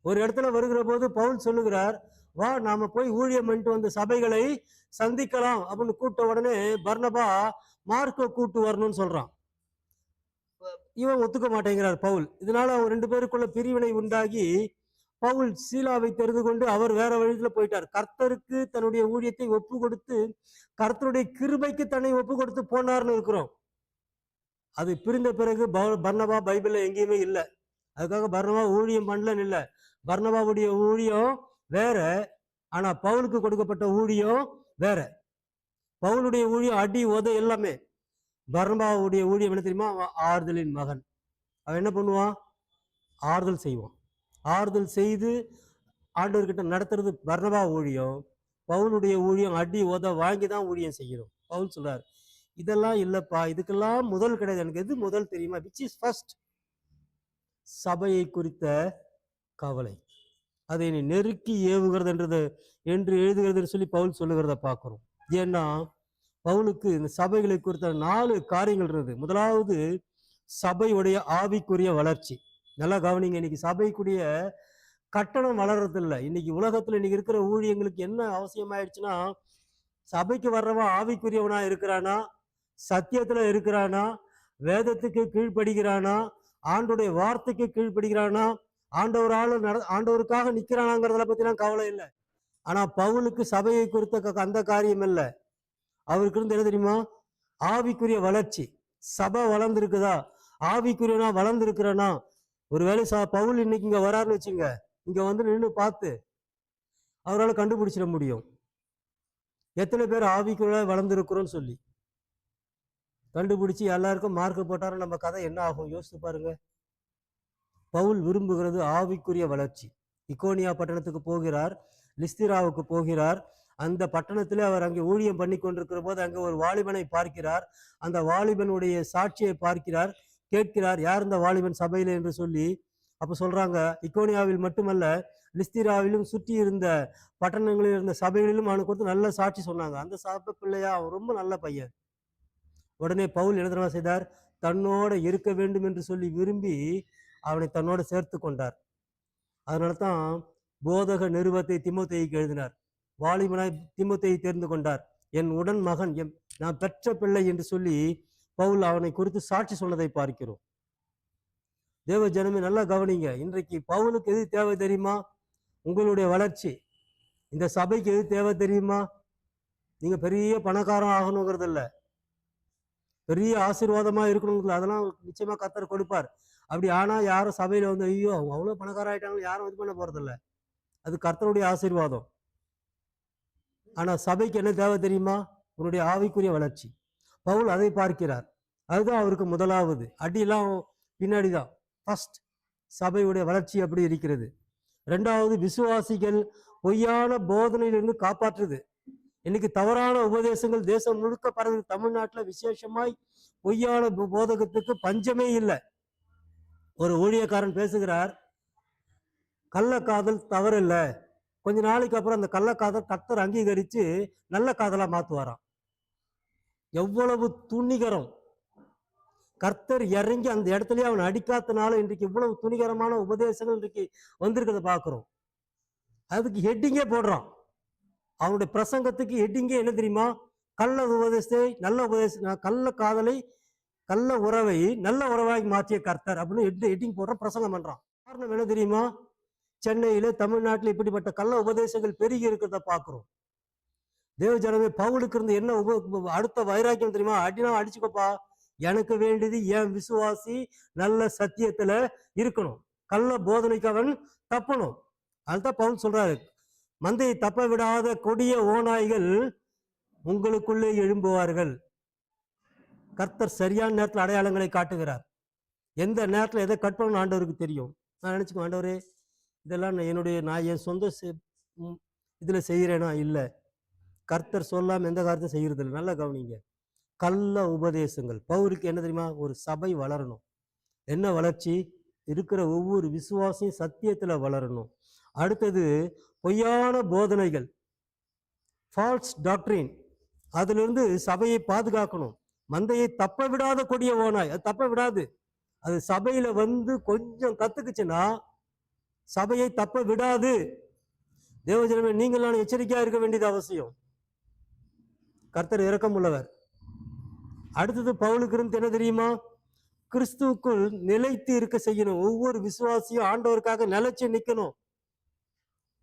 ஒரு இடத்துல வருகிற போது பவுல் சொல்லுகிறார், வா நாம போய் ஊழியம் பண்ணிட்டு வந்த சபைகளை சந்திக்கலாம் அப்படின்னு கூப்பிட்ட உடனே பர்னபா மார்க்கை கூட்டு வரணும்னு சொல்றான். இவன் ஒத்துக்க மாட்டேங்கிறார் பவுல். இதனால அவங்க 2 பேருக்குள்ள பிரிவினை உண்டாகி பவுல் சீலாவை தெரிந்து கொண்டு அவர் வேற வழியில போயிட்டார். கர்த்தருக்கு தன்னுடைய ஊழியத்தை ஒப்பு கொடுத்து, கர்த்தருடைய கிருபைக்கு தன்னை ஒப்பு கொடுத்து போனார்னு இருக்கிறோம். அது பிரிந்த பிறகு பர்னபா பைபிள்ல எங்கேயுமே இல்லை. அதுக்காக பர்னபா ஊழியம் பண்ணலன்னு இல்லை. பர்னபாவுடைய ஊழியம் வேற, ஆனா பவுலுக்கு கொடுக்கப்பட்ட ஊழியம் வேற. பவுலுடைய ஊழியம் அடி உத எல்லாமே. பர்னபாவுடைய ஊழியம் என்ன தெரியுமா? அவன் ஆறுதலின் மகன். அவன் என்ன பண்ணுவான்? ஆறுதல் செய்வான். ஆறுதல் செய்து ஆண்டவர்கிட்ட நடத்துறது பர்னபா ஊழியம். பவுலுடைய ஊழியம் அடி உத வாங்கி தான் ஊழியம் செய்யணும். பவுல் சொல்றார், இதெல்லாம் இல்லப்பா, இதுக்கெல்லாம் முதல் கிடையாது. எனக்கு எது முதல் தெரியுமா? Which is first? சபையை குறித்த கவலை. அதை நீ நெருக்கி ஏவுகிறது என்று எழுதுகிறது சொல்லி பவுல் சொல்லுகிறத பார்க்கிறோம். ஏன்னா பவுலுக்கு இந்த சபைகளை குறித்த 4 காரியங்கள் இருந்தது. முதலாவது, சபையுடைய ஆவிக்குரிய வளர்ச்சி. நல்லா கவனிங்க, இன்னைக்கு சபைக்குரிய கட்டணம் வளர்றது இல்லை. இன்னைக்கு உலகத்துல இன்னைக்கு இருக்கிற ஊழியங்களுக்கு என்ன அவசியமாயிடுச்சுன்னா, சபைக்கு வர்றவன் ஆவிக்குரியவனா இருக்கிறானா, சத்தியத்துல இருக்கிறானா, வேதத்துக்கு கீழ்ப்படுகிறானா, ஆண்டோடைய வார்த்தைக்கு கீழ்ப்படுகிறானா, ஆண்டவருக்காக நிக்கிறானாங்கிறத பத்திலாம் கவலை இல்லை. ஆனா பவுலுக்கு சபையை குறித்த அந்த காரியம் இல்லை. அவருக்கு இருந்து என்ன தெரியுமா? ஆவிக்குரிய வளர்ச்சி. சபை வளர்ந்துருக்குதா? ஆவிக்குரியனா வளர்ந்துருக்கிறனா? ஒருவேளை பவுல் இன்னைக்கு இங்க வராருன்னு வச்சுங்க, இங்க வந்து நின்று பார்த்து அவரால் கண்டுபிடிச்சிட முடியும் எத்தனை பேர் ஆவிக்குரிய வளர்ந்துருக்கிறோன்னு சொல்லி. கண்டுபிடிச்சு எல்லாருக்கும் மார்க் போட்டாரும் நம்ம கதை என்ன ஆகும் யோசித்து பாருங்க. பவுல் விரும்புகிறது ஆவிக்குரிய வளர்ச்சி. இக்கோனியா பட்டணத்துக்கு போகிறார், லிஸ்திராவுக்கு போகிறார். அந்த பட்டணத்திலே அவர் அங்கே ஊழியம் பண்ணி கொண்டிருக்கிற போது அங்கே ஒரு வாலிபனை பார்க்கிறார். அந்த வாலிபனுடைய சாட்சியை பார்க்கிறார், கேட்கிறார், யார் இந்த வாலிபன் சபையில என்று சொல்லி. அப்ப சொல்றாங்க, இக்கோனியாவில் மட்டுமல்ல லிஸ்திராவிலும் சுற்றி இருந்த பட்டணங்களில் இருந்த சபைகளிலும் அவனுக்கு கொடுத்து நல்ல சாட்சி சொன்னாங்க. அந்த சபை பிள்ளையா, அவன் ரொம்ப நல்ல பையன். உடனே பவுல் எழுதுறவா செய்தார், தன்னோட இருக்க வேண்டும் என்று சொல்லி விரும்பி அவனை தன்னோட சேர்த்து கொண்டார். அதனால தான் போதக நிருபத்தை தீமோத்தேயுக்கு எழுதினார். வாலிபனாய் தீமோத்தேயை தேர்ந்து கொண்டார். என் உடன் மகன், நான் பெற்ற பிள்ளை என்று சொல்லி பவுல் அவனை குறித்து சாட்சி சொன்னதை பார்க்கிறோம். தேவ ஜனமே நல்லா கவனிங்க. இன்றைக்கு பவுலுக்கு எது தேவை தெரியுமா? உங்களுடைய வளர்ச்சி. இந்த சபைக்கு எது தேவை தெரியுமா? நீங்க பெரிய பணக்காரம் ஆகணுங்கிறது இல்லை, பெரிய ஆசீர்வாதமா இருக்கணுங்கிறது, அதெல்லாம் நிச்சயமா கர்த்தர் கொடுப்பார். அப்படி ஆனா யாரும் சபையில வந்து ஐயோ அவங்க அவ்வளவு பணக்காரம் ஆயிட்டாங்க யாரும் இது பண்ண போறதில்ல. அது கர்த்தருடைய ஆசீர்வாதம். ஆனா சபைக்கு என்ன தேவை தெரியுமா? உன்னுடைய ஆவிக்குரிய வளர்ச்சி. பவுல் அதை பார்க்கிறார். அதுதான் அவருக்கு முதலாவது. அடியெல்லாம் பின்னாடிதான். ஃபர்ஸ்ட் சபையுடைய வளர்ச்சி அப்படி இருக்கிறது. 2வது, விசுவாசிகள் பொய்யான போதனையிலிருந்து காப்பாற்றுது. இன்னைக்கு தவறான உபதேசங்கள் தேசம் முழுக்க பரவு. தமிழ்நாட்டில் விசேஷமாய் பொய்யான போதகத்துக்கு பஞ்சமே இல்லை. ஒரு ஊழியக்காரன் பேசுகிறார், கள்ளக்காதல் தவறில்லை. கொஞ்ச நாளைக்கு அப்புறம் அந்த கள்ளக்காதல் கர்த்தர் அங்கீகரித்து நல்ல காதலா மாத்துவாராம். எவ்வளவு துணிகரம்! கர்த்தர் இறங்கி அந்த இடத்துலயே அவன் அடிக்காதனால இன்றைக்கு இவ்வளவு துணிகரமான உபதேசங்கள் இன்றைக்கு வந்திருக்கிறத பார்க்கிறோம். அதுக்கு ஹெட்டிங்கே போடுறான். அவனுடைய பிரசங்கத்துக்கு ஹெட்டிங்கே என்ன தெரியுமா? கள்ள உபதேசத்தை நல்ல உபதேச, கள்ள காதலை கள்ள உறவை நல்ல உறவாகி மாற்றிய கர்த்தர் அப்படின்னு ஹெட்டிங் போடுற பிரசங்கம் பண்றான். காரணம் என்ன தெரியுமா? சென்னையில தமிழ்நாட்டில் இப்படிப்பட்ட கள்ள உபதேசங்கள் பெருகி இருக்கிறத பார்க்கிறோம். தேவ ஜனமே, பவுலுக்கு இருந்து என்ன அடுத்த வைராக்கியம் தெரியுமா? அடினா அடிச்சுக்கப்பா, எனக்கு வேண்டியது என் விசுவாசி நல்ல சத்தியத்துல இருக்கணும், கள்ள போதனைக்கு அவன் தப்பணும். அதுதான் பவுல் சொல்றாரு, மந்தையை தப்ப விடாத கொடிய ஓநாய்கள் உங்களுக்குள்ளே எழும்புவார்கள். கர்த்தர் சரியான நேரத்தில் அடையாளங்களை காட்டுகிறார். எந்த நேரத்தில் எதை கட் பண்ணணும் ஆண்டவருக்கு தெரியும். நான் நினைச்சுக்கோ, ஆண்டவரே இதெல்லாம் நான் என் சொந்த இதுல செய்யறேனா? இல்லை, கர்த்தர் சொல்லாம எந்த காரியத்தையும் செய்யறது இல்லை. நல்லா கவனிங்க. கள்ள உபதேசங்கள். பவுலுக்கு என்ன தெரியுமா? ஒரு சபை வளரணும், என்ன வளர்ச்சி? இருக்கிற ஒவ்வொரு விசுவாசியும் சத்தியத்துல வளரணும். அடுத்தது பொய்யான போதனைகள், ஃபால்ஸ் டாக்டரின், அதிலிருந்து சபையை பாதுகாக்கணும். மந்தையை தப்ப விடாத கொடிய ஓனாய், அது தப்ப விடாது. அது சபையில வந்து கொஞ்சம் கத்துக்குச்சுன்னா சபையை தப்ப விடாது. தேவஜனமே, நீங்கள் நான் எச்சரிக்கையா இருக்க வேண்டியது அவசியம். கர்த்தர் இரக்கம் உள்ளவர். அடுத்தது பவுலுக்கு இருந்து என்ன தெரியுமா? கிறிஸ்துவுக்குள் நிலைத்து இருக்க செய்யணும். ஒவ்வொரு விசுவாசியும் ஆண்டவருக்காக நிலைச்சு நிக்கணும்.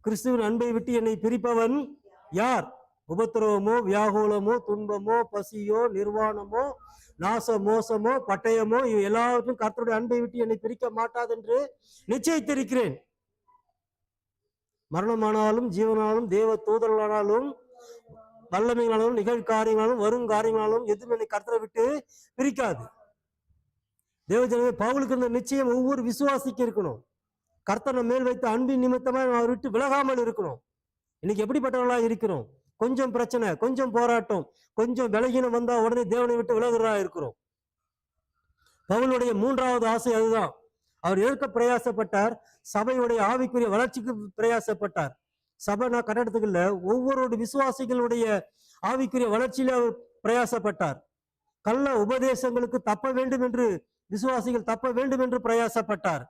கிறிஸ்துவின் அன்பை விட்டு என்னை பிரிப்பவன் யார்? உபத்திரவமோ, வியாகுலமோ, துன்பமோ, பசியோ, நிர்வாணமோ, நாச மோசமோ, பட்டயமோ, இவை எல்லாவற்றும் கர்த்தருடைய அன்பை விட்டு என்னை பிரிக்க மாட்டாது என்று நிச்சயித்திருக்கிறேன். மரணமானாலும் ஜீவனாலும் தேவ தூதர்களானாலும் வல்லமைகளாலும் நிகழ்காரியங்களாலும் வரும் காரியங்களாலும் எதுவும் என்னை கர்த்தரை விட்டு பிரிக்காது. தேவஜனமே, பவுலுக்கு இருந்த நிச்சயம் ஒவ்வொரு விசுவாசிக்கு இருக்கணும். கர்த்தனை மேல் வைத்த அன்பின் நிமித்தமா அவர் விட்டு விலகாமல் இருக்கணும். இன்னைக்கு எப்படிப்பட்டவர்களா இருக்கிறோம்? கொஞ்சம் பிரச்சனை, கொஞ்சம் போராட்டம், கொஞ்சம் விலகினம் வந்தா உடனே தேவனை விட்டு விலகுறா இருக்கிறோம். பவுலுடைய மூன்றாவது ஆசை அதுதான். அவர் எதற்கு பிரயாசப்பட்டார்? சபையுடைய ஆவிக்குரிய வளர்ச்சிக்கு பிரயாசப்பட்டார். சபை நான் கட்டடத்துக்கு இல்ல, ஒவ்வொரு விசுவாசிகளுடைய ஆவிக்குரிய வளர்ச்சியில அவர் பிரயாசப்பட்டார். கள்ள உபதேசங்களுக்கு தப்ப வேண்டும் என்று, விசுவாசிகள் தப்ப வேண்டும் என்று பிரயாசப்பட்டார்.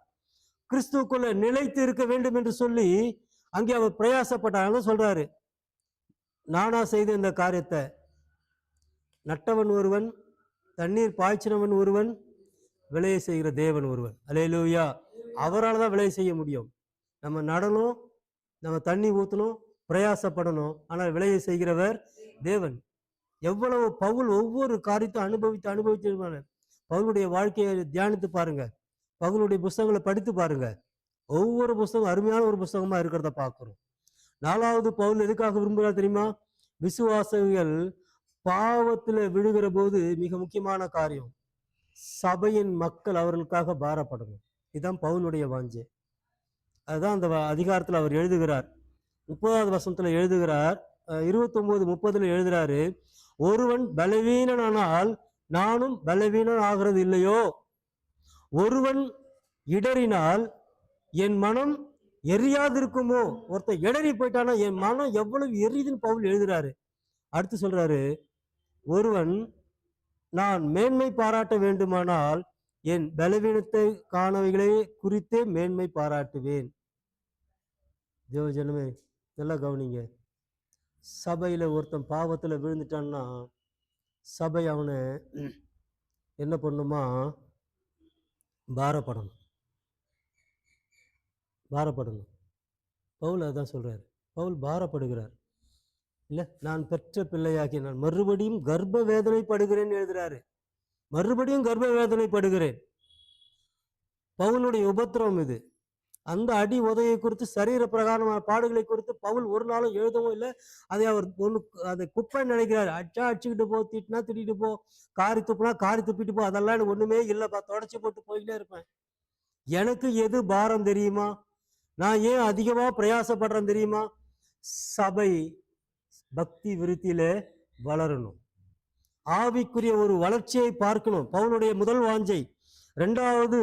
கிறிஸ்துக்குள்ள நிலைத்து இருக்க வேண்டும் என்று சொல்லி அங்கே அவர் பிரயாசப்பட்டார். சொல்றாரு, நானா செய்த இந்த காரியத்தை நட்டவன் ஒருவன், தண்ணீர் பாய்ச்சினவன் ஒருவன், விளைய செய்கிற தேவன் ஒருவன். அல்லேலூயா. அவரால் தான் விளைய செய்ய முடியும். நம்ம நடணும், நம்ம தண்ணி ஊற்றணும், பிரயாசப்படணும், ஆனால் விளைய செய்கிறவர் தேவன். எவ்வளவு பவுல் ஒவ்வொரு காரியத்தை அனுபவித்து பவுலுடைய வாழ்க்கையை தியானித்து பாருங்க, பவுலுடைய புஸ்தகங்களை படித்து பாருங்க. ஒவ்வொரு புஸ்தகம் அருமையான ஒரு புஸ்தகமா இருக்கிறத பார்க்கிறோம். நாலாவது பவுல் எதுக்காக விரும்புகிறார் தெரியுமா? விசுவாசிகள் பாவத்துல விழுகிற போது மிக முக்கியமான காரியம், சபையின் மக்கள் அவர்களுக்காக பாரப்படணும். இதுதான் பவுலுடைய வாஞ்சை. அதுதான் அந்த அதிகாரத்தில் அவர் எழுதுகிறார். 30வது வசனத்துல எழுதுகிறார், 29:30 எழுதுறாரு, ஒருவன் பலவீனனானால் நானும் பலவீனன் ஆகிறது இல்லையோ? ஒருவன் இடறினால் என் மனம் எரியாதிருக்குமோ? ஒருத்தர் இடறி போயிட்டானா என் மனம் எவ்வளவு எரியுதுன்னு பவுல் எழுதுறாரு. அடுத்து சொல்றாரு, ஒருவன் நான் மேன்மை பாராட்ட வேண்டுமானால் என் பலவீனத்தை காணவைகளை குறித்தே மேன்மை பாராட்டுவேன். தேவஜனமே, நல்லா கவனிங்க. சபையில ஒருத்தன் பாவத்துல விழுந்துட்டான்னா சபை அவனை என்ன பண்ணுமா? பாரப்படணும். பவுல் அதான் சொல்றாரு. பவுல் பாரப்படுகிறார். இல்ல, நான் பெற்ற பிள்ளையாகி நான் மறுபடியும் கர்ப்ப வேதனைப்படுகிறேன் எழுதுறாரு. மறுபடியும் கர்ப்ப வேதனைப்படுகிறேன். பவுலுடைய உபத்திரவம் இது. அந்த அடி உதையை குறித்து, சரீர பிரகாரமான பாடுகளை குறித்து பவுல் ஒரு நாளும் எழுதவும் இல்லை. அதை அவர் அதை குப்பை நினைக்கிறார். அடிச்சுக்கிட்டு போ, திட்டினா திட்டிட்டு போ, காரி துப்புனா காரி துப்பிட்டு போ, அதெல்லாம் எனக்கு ஒண்ணுமே இல்லைப்பா, தொடச்சி போட்டு போயிட்டே இருப்பேன். எனக்கு எது பாரம் தெரியுமா? நான் ஏன் அதிகமா பிரயாசப்படுறேன் தெரியுமா? சபை பக்தி விருத்தியில வளரணும், ஆவிக்குரிய ஒரு வளர்ச்சியை பார்க்கணும். பவுலுடைய முதல் வாஞ்சை. இரண்டாவது,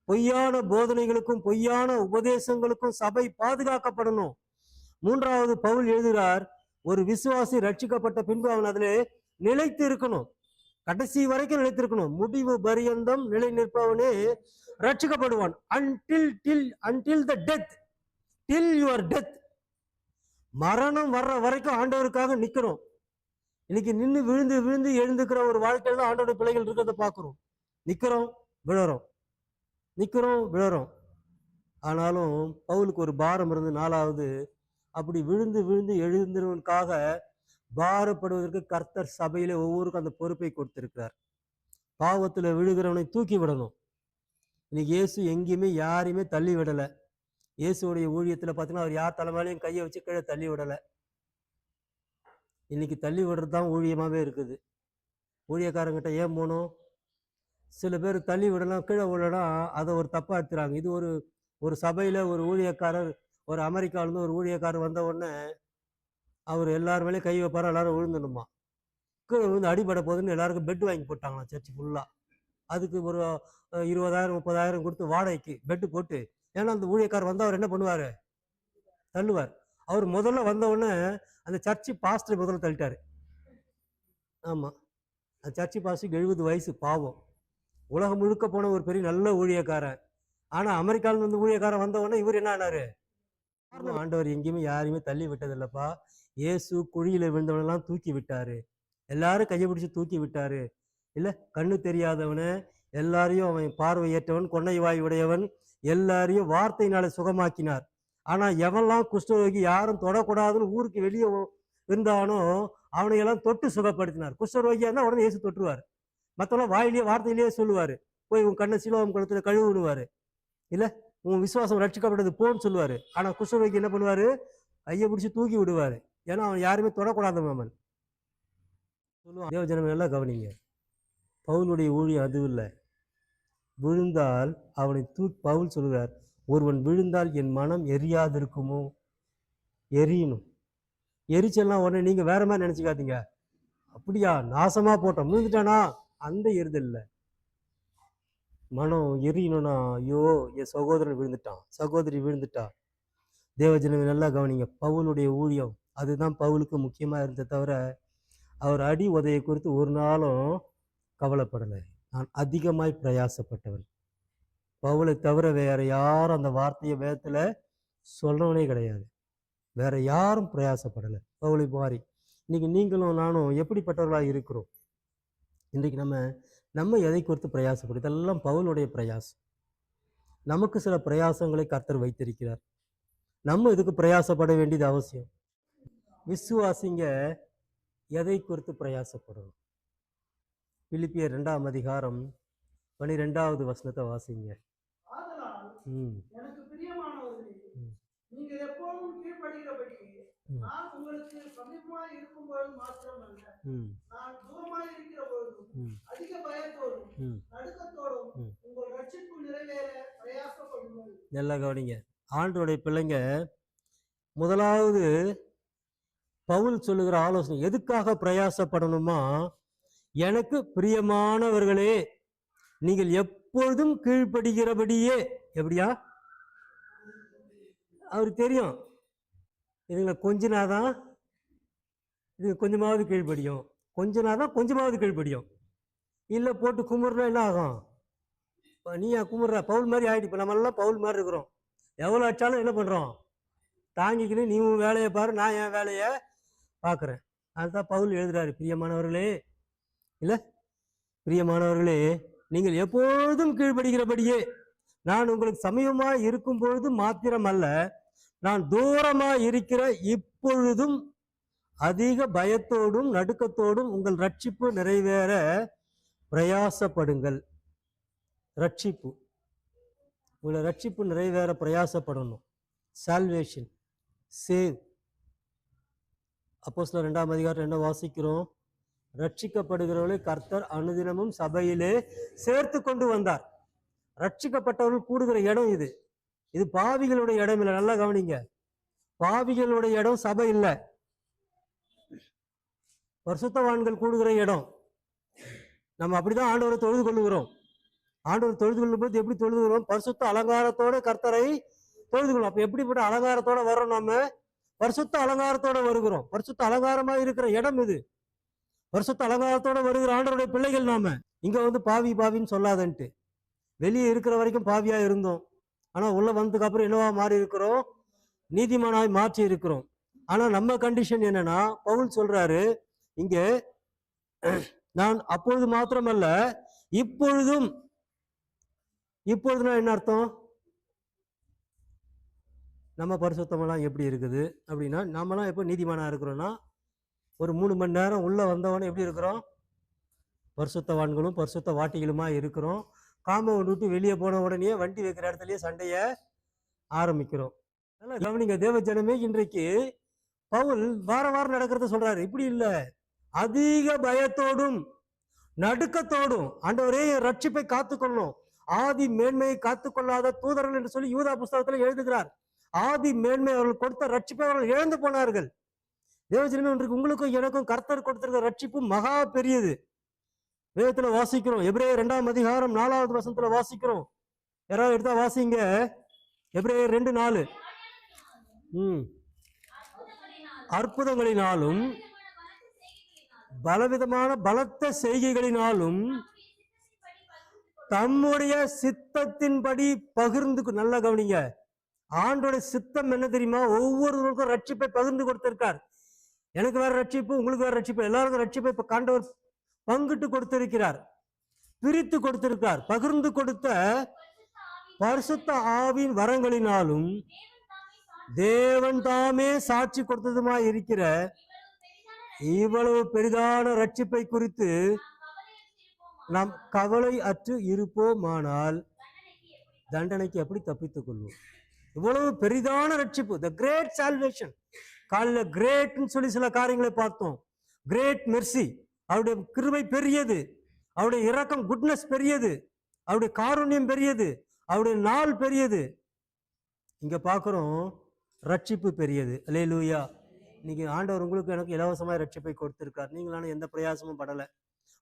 பொய்யான போதனைகளுக்கும் பொய்யான உபதேசங்களுக்கும் சபை பாதுகாக்கப்படணும். மூன்றாவது, பவுல் எழுதுகிறார், ஒரு விசுவாசி ரட்சிக்கப்பட்ட பின்பு அவன் அதிலே நிலைத்து இருக்கணும், கடைசி வரைக்கும் நிலைத்திருக்கணும். முடிவு பரியந்தம் நிலை நிற்பவனே ரட்சிக்கப்படுவான். until the death, till your death. மரணம் வர்ற வரைக்கும் ஆண்டவருக்காக நிக்கணும். இன்னைக்கு நின்று விழுந்து விழுந்து எழுந்துக்கிற ஒரு வாழ்க்கையில தான் ஆண்டோட பிள்ளைகள் இருக்கிறத பார்க்கிறோம். நிக்கிறோம் விழறோம். ஆனாலும் பவுலுக்கு ஒரு பாரம் இருந்து, நாலாவது, அப்படி விழுந்து விழுந்து எழுந்திருவனுக்காக பாரப்படுவதற்கு கர்த்தர் சபையில ஒவ்வொருக்கும் அந்த பொறுப்பை கொடுத்திருக்கிறார். பாவத்துல விழுகிறவனை தூக்கி விடணும். இன்னைக்கு இயேசு எங்கேயுமே யாரையுமே தள்ளி விடலை. இயேசுடைய ஊழியத்துல பார்த்தீங்கன்னா அவர் யார் தலைமையிலையும் கையை வச்சு கீழே தள்ளி விடலை. இன்னைக்கு தள்ளி விடுறது தான் ஊழியமாகவே இருக்குது. ஊழியக்காரங்கிட்ட ஏன் போகணும்? சில பேர் தள்ளி விடலாம், கீழே விடலாம், அதை ஒரு தப்பாக எடுத்துறாங்க. இது ஒரு சபையில் ஒரு ஊழியக்காரர், ஒரு அமெரிக்காவிலேருந்து ஒரு ஊழியக்காரர் வந்த உடனே அவர் எல்லார் மேலேயும் கை வைப்பார், எல்லாரும் விழுந்துடணுமா, கீழே விழுந்து அடிபட போகுதுன்னு எல்லாருக்கும் பெட் வாங்கி போட்டாங்களாம் சர்ச்சு ஃபுல்லாக. அதுக்கு ஒரு 20,000 30,000 கொடுத்து வாடகைக்கு பெட்டு போட்டு, ஏன்னா அந்த ஊழியக்காரர் வந்து அவர் என்ன பண்ணுவார், தள்ளுவார். அவர் முதல்ல வந்த உடனே அந்த சர்ச்சு பாஸ்டர் முதல்ல தள்ளிட்டாரு. ஆமாம், அந்த சர்ச்சு பாஸ்டருக்கு 70 வயசு, பாவம். உலகம் முழுக்க போன ஒரு பெரிய நல்ல ஊழியக்காரன். ஆனால் அமெரிக்காவில் வந்து ஊழியக்காரன் வந்த உடனே இவர் என்ன ஆனாரு, ஆண்டவர் எங்கேயுமே யாரையுமே தள்ளி விட்டது இல்லப்பா. இயேசு குழியில விழுந்தவனெல்லாம் தூக்கி விட்டாரு, எல்லாரும் கையை பிடிச்சி தூக்கி விட்டாரு. இல்லை, கண்ணு தெரியாதவனு எல்லாரையும், அவன் பார்வையற்றவன், கொன்னை வாய் உடையவன், எல்லாரையும் வார்த்தையினால சுகமாக்கினார். ஆனா எவன்லாம் குஷ்டரோகி யாரும் தொடக்கூடாதுன்னு ஊருக்கு வெளியே இருந்தானோ அவனையெல்லாம் தொட்டு சுகப்படுத்தினார். குஷ்டரோகியா இருந்தா உடனே இயேசு தொட்டுருவார். மற்றவெல்லாம் வாயிலேயே வார்த்தையிலேயே சொல்லுவார், போய் உன் கண்ணை சிலோகம் குளத்துல கழுவுடுவார், இல்லை உன் விசுவாசம் ரட்சிக்கப்பட்டது போன்னு சொல்லுவார். ஆனால் குஷ்டரோகி என்ன பண்ணுவார், கையை பிடிச்சி தூக்கி விடுவார். ஏன்னா அவன் யாருமே தொடக்கூடாதவன் அவன் சொல்லுவான். தேவ ஜனமே எல்லாம் கவனிங்க, பவுலுடைய ஊழியம் அது இல்லை. விழுந்தால் அவனை பவுல் சொல்கிறார், ஒருவன் விழுந்தால் என் மனம் எரியாதிருக்குமோ, எரியணும். எரிச்சல்லாம் உடனே நீங்க வேற மாதிரி நினைச்சுக்காதீங்க, அப்படியா நாசமா போட்டோம் விழுந்துட்டானா, அந்த எரிதல் இல்லை. மனம் எரியணும்னா, ஐயோ என் சகோதரன் விழுந்துட்டான், சகோதரி விழுந்துட்டா. தேவஜனமே நல்லா கவனிங்க, பவுலுடைய ஊழியம் அதுதான் பவுலுக்கு முக்கியமா இருந்ததை தவிர அவர் அடி உதையை குறித்து ஒரு நாளும் கவலைப்படலை. நான் அதிகமாய் பிரயாசப்பட்டவன். பவுலை தவிர வேற யாரும் அந்த வார்த்தையை வேதத்துல சொல்றவனே கிடையாது. வேற யாரும் பிரயாசப்படலை பவுலை மாறி. இன்னைக்கு நீங்களும் நானும் எப்படிப்பட்டவர்களாக இருக்கிறோம்? இன்றைக்கு நம்ம எதை குறித்து பிரயாசப்படும்? இதெல்லாம் பவுலுடைய பிரயாசம். நமக்கு சில பிரயாசங்களை கர்த்தர் வைத்திருக்கிறார். நம்ம இதுக்கு பிரயாசப்பட வேண்டியது அவசியம். விசுவாசிங்க எதை குறித்து பிரயாசப்படணும்? பிலிப்பியர் 2ஆம் அதிகாரம் 12வது வசனத்தை வாசிங்க. எனக்கு பிரியமானவர்களே, நீங்க எப்போதும் கீழ்ப்படுகிறபடி நான் உங்களுக்கு சமீபமாய் இருக்கும்போது மாத்திரமல்ல, நான் தூரமாய் இருக்கிற பொழுதும் அதிக பயத்தோடும் நடுக்கத்தோடும் உங்கள் ரட்சிப்பு நிறைவேற பிரயாசப்படுங்கள். நல்லா கவனிங்க, ஆண்டவருடைய பிள்ளைங்க, முதலாவது பவுல் சொல்லுகிற ஆலோசனை எதுக்காக பிரயாசப்படணுமா? எனக்கு பிரியமானவர்களே, நீங்கள் எப்பொழுதும் கீழ்ப்படுகிறபடியே. எப்படியா? அவருக்கு தெரியும், இதுங்களை கொஞ்சனாதான் இது கொஞ்சமாவது கீழ்ப்படியும், கொஞ்சனாதான் கொஞ்சமாவது கீழ்ப்படியும். இல்லை போட்டு கும்பிட்றா என்ன ஆகும்? இப்போ நீயா கும்பிட்ற பவுல் மாதிரி ஆகிட்டு. இப்போ நம்மளாம் பவுல் மாதிரி இருக்கிறோம். எவ்வளோ ஆச்சாலும் என்ன பண்ணுறோம், தாங்கிக்கின்னு நீ உன் வேலையை பாரு, நான் என் வேலையை பார்க்குறேன். அதுதான் பவுல் எழுதுறாரு, பிரியமானவர்களே, இல்லை பிரியமானவர்களே, நீங்கள் எப்பொழுதும் கீழ்ப்படுகிறபடியே நான் உங்களுக்கு சமீபமாக இருக்கும் பொழுது மாத்திரம் அல்ல, நான் தூரமாக இருக்கிற இப்பொழுதும் அதிக பயத்தோடும் நடுக்கத்தோடும் உங்கள் ரட்சிப்பு நிறைவேற பிரயாசப்படுங்கள். ரட்சிப்பு, உங்களை ரட்சிப்பு நிறைவேற பிரயாசப்படணும். Salvation, save. அப்போஸ்தலர் 2ஆம் அதிகாரம் என்ன வாசிக்கிறோம்? ரட்சிக்கப்படுகிறவர்களை கர்த்தர் அனுதினமும் சபையிலே சேர்த்து கொண்டு வந்தார். ரட்சிக்கப்பட்டவர்கள் கூடுகிற இடம் இது. இது பாவிகளுடைய இடம் இல்லை. நல்லா கவனிங்க, பாவிகளுடைய இடம் சபை இல்லை, பரிசுத்தவான்கள் கூடுகிற இடம். நம்ம அப்படிதான் ஆண்டவரை தொழுது கொள்ளுகிறோம். ஆண்டவர் தொழுது கொள்ளும் போது எப்படி தொழுதுகிறோம்? பரிசுத்த அலங்காரத்தோட கர்த்தரை தொழுது கொள்ளும். அப்ப எப்படிப்பட்ட அலங்காரத்தோட வர்றோம்? நம்ம பரிசுத்த அலங்காரத்தோட வருகிறோம். பரிசுத்த அலங்காரமா இருக்கிற இடம் இது. பரிசுத்த அலங்காரத்தோட வருகிற ஆண்டவருடைய பிள்ளைகள் நாம. இங்க வந்து பாவி பாவின்னு சொல்லாதன்ட்டு. வெளியே இருக்கிற வரைக்கும் பாவியா இருந்தோம், ஆனா உள்ள வந்ததுக்கு அப்புறம் என்னவா மாறி இருக்கிறோம்? நீதிமானாய் மாற்றி இருக்கிறோம். ஆனா நம்ம கண்டிஷன் என்னன்னா, பவுல் சொல்றாரு இங்க, நான் அப்பொழுது மாத்திரமல்ல இப்பொழுதும். இப்பொழுதுனா என்ன அர்த்தம்? நம்ம பரிசுத்தமெல்லாம் எப்படி இருக்குது அப்படின்னா, நம்மலாம் எப்போ நீதிமானா இருக்கிறோம்னா, ஒரு 3 மணி நேரம் உள்ள வந்தவொடனே எப்படி இருக்கிறோம்? பரிசுத்தவான்களும் பரிசுத்த வாட்டிகளுமா இருக்கிறோம். காம்பவுண்ட் விட்டு வெளியே போன உடனே வண்டி வைக்கிற இடத்துலயே சண்டையை ஆரம்பிக்கிறோம். நல்லா கவனிங்க தேவ ஜனமே, இன்றைக்கு பவுல் வாரம் நடக்கிறத சொல்றாரு. இப்படி இல்லை, அதிக பயத்தோடும் நடுக்கத்தோடும் ஆண்டவரே ரட்சிப்பை காத்துக்கொள்ளணும், ஆதி மேன்மையை காத்துக்கொள்ளாத தூதர்கள் என்று சொல்லி யூதா புஸ்தகத்தில் எழுதுகிறார். ஆதி மேன்மை அவர்கள் கொடுத்த ரட்சிப்பை அவர்கள் இழந்து போனார்கள். தேவஜனமே, இன்றைக்கு உங்களுக்கும் எனக்கும் கர்த்தர் கொடுத்திருக்கிற ரட்சிப்பு மகா பெரியது. வேதத்துல வாசிக்கிறோம். எபிரேயர் 2ஆம் அதிகாரம் 4வது வசனத்துல வாசிக்கிறோம். யாராவது எடுத்தா வாசிங்க. எபிரேயர் 2:4. அற்புதங்களினாலும் பலவிதமான பலத்த செய்கைகளினாலும் தம்முடைய சித்தத்தின்படி பகிர்ந்து, நல்லா கவனிங்க, ஆண்டோடைய சித்தம் என்ன தெரியுமா? ஒவ்வொருவருக்கும் ரட்சிப்பை பகிர்ந்து கொடுத்திருக்கார். எனக்கு வேற ரட்சிப்பு, உங்களுக்கு வேற ரட்சிப்பு, எல்லாருக்கும் ரட்சிப்பை இப்ப ஆண்டவர் பங்கிட்டு கொடுத்திருக்கிறார், பிரித்து கொடுத்திருக்கார். பகிர்ந்து கொடுத்த பரிசுத்த ஆவியின் வரங்களினாலும் தேவன் தாமே சாட்சி கொடுத்ததுமாய் இருக்கிற இவ்வளவு பெரிதான ரட்சிப்பை குறித்து நாம் கவலை அற்று இருப்போமானால் தண்டனைக்கு எப்படி தப்பித்துக் கொள்வோம்? இவ்வளவு பெரிதான ரட்சிப்பு, த கிரேட் சால்வேஷன். காலையில கிரேட்னு சொல்லி சில காரியங்களை பார்த்தோம். கிரேட் மெர்சி, அவருடைய கிருபை பெரியது, அவருடைய இரக்கம் குட்னஸ் பெரியது, அவருடைய காருண்யம் பெரியது, அவருடைய நாள் பெரியது. இங்க பார்க்கிறோம் ரட்சிப்பு பெரியது. அல்லேலூயா. இன்னைக்கு ஆண்டவர் உங்களுக்கு எனக்கு இலவசமாய் ரட்சிப்பை கொடுத்திருக்கார். நீங்களான எந்த பிரயாசமும் படலை.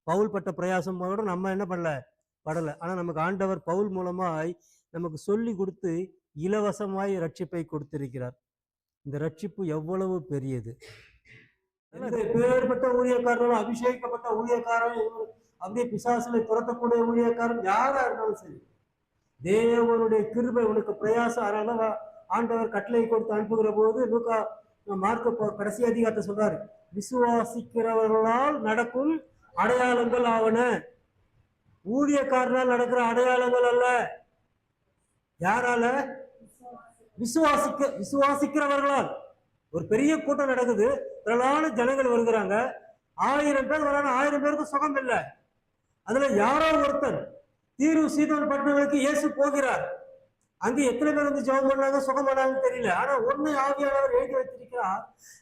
பவுல் பட்ட பிரயாசம் கூட நம்ம என்ன படலை. ஆனா நமக்கு ஆண்டவர் பவுல் மூலமாய் நமக்கு சொல்லி கொடுத்து இலவசமாய் ரட்சிப்பை கொடுத்திருக்கிறார். இந்த ரட்சிப்பு எவ்வளவு பெரியது! பேர்பட்ட ஊழியக்காரரும், அபிஷேகிக்கப்பட்ட ஊழியக்காரன், அப்படியே பிசாசுகளை துரத்தக்கூடிய ஊழியக்காரன் யாரா இருந்தாலும் சரி, தேவனுடைய கிருபை உனக்கு பிரயாசம். அதனால ஆண்டவர் கட்டளை கொடுத்து அனுப்புகிற போது லூக்கா மார்க்க கடைசி அதிகாரத்தை சொல்றாரு, விசுவாசிக்கிறவர்களால் நடக்கும் அடையாளங்கள் ஆவன. ஊழியக்காரனால் நடக்கிற அடையாளங்கள் அல்ல. யாரால? விசுவாசிக்கிறவர்களால். ஒரு பெரிய கூட்டம் நடக்குது, திரளான ஜனங்கள் வருகிறாங்க, 1000 பேர் வராங்க, 1000 பேருக்கு சுகம் இல்லை. அதுல யாரோ ஒருத்தன் தீரு சீதோன் பட்டணங்களுக்கு இயேசு போகிறார். அங்கே எத்தனை பேர் வந்து ஜெபம் பண்ணாங்க, சுகம் பண்ணாங்கன்னு தெரியல. ஆனா ஒண்ணு ஆவியானவர் எழுதி வைத்திருக்கிறார்,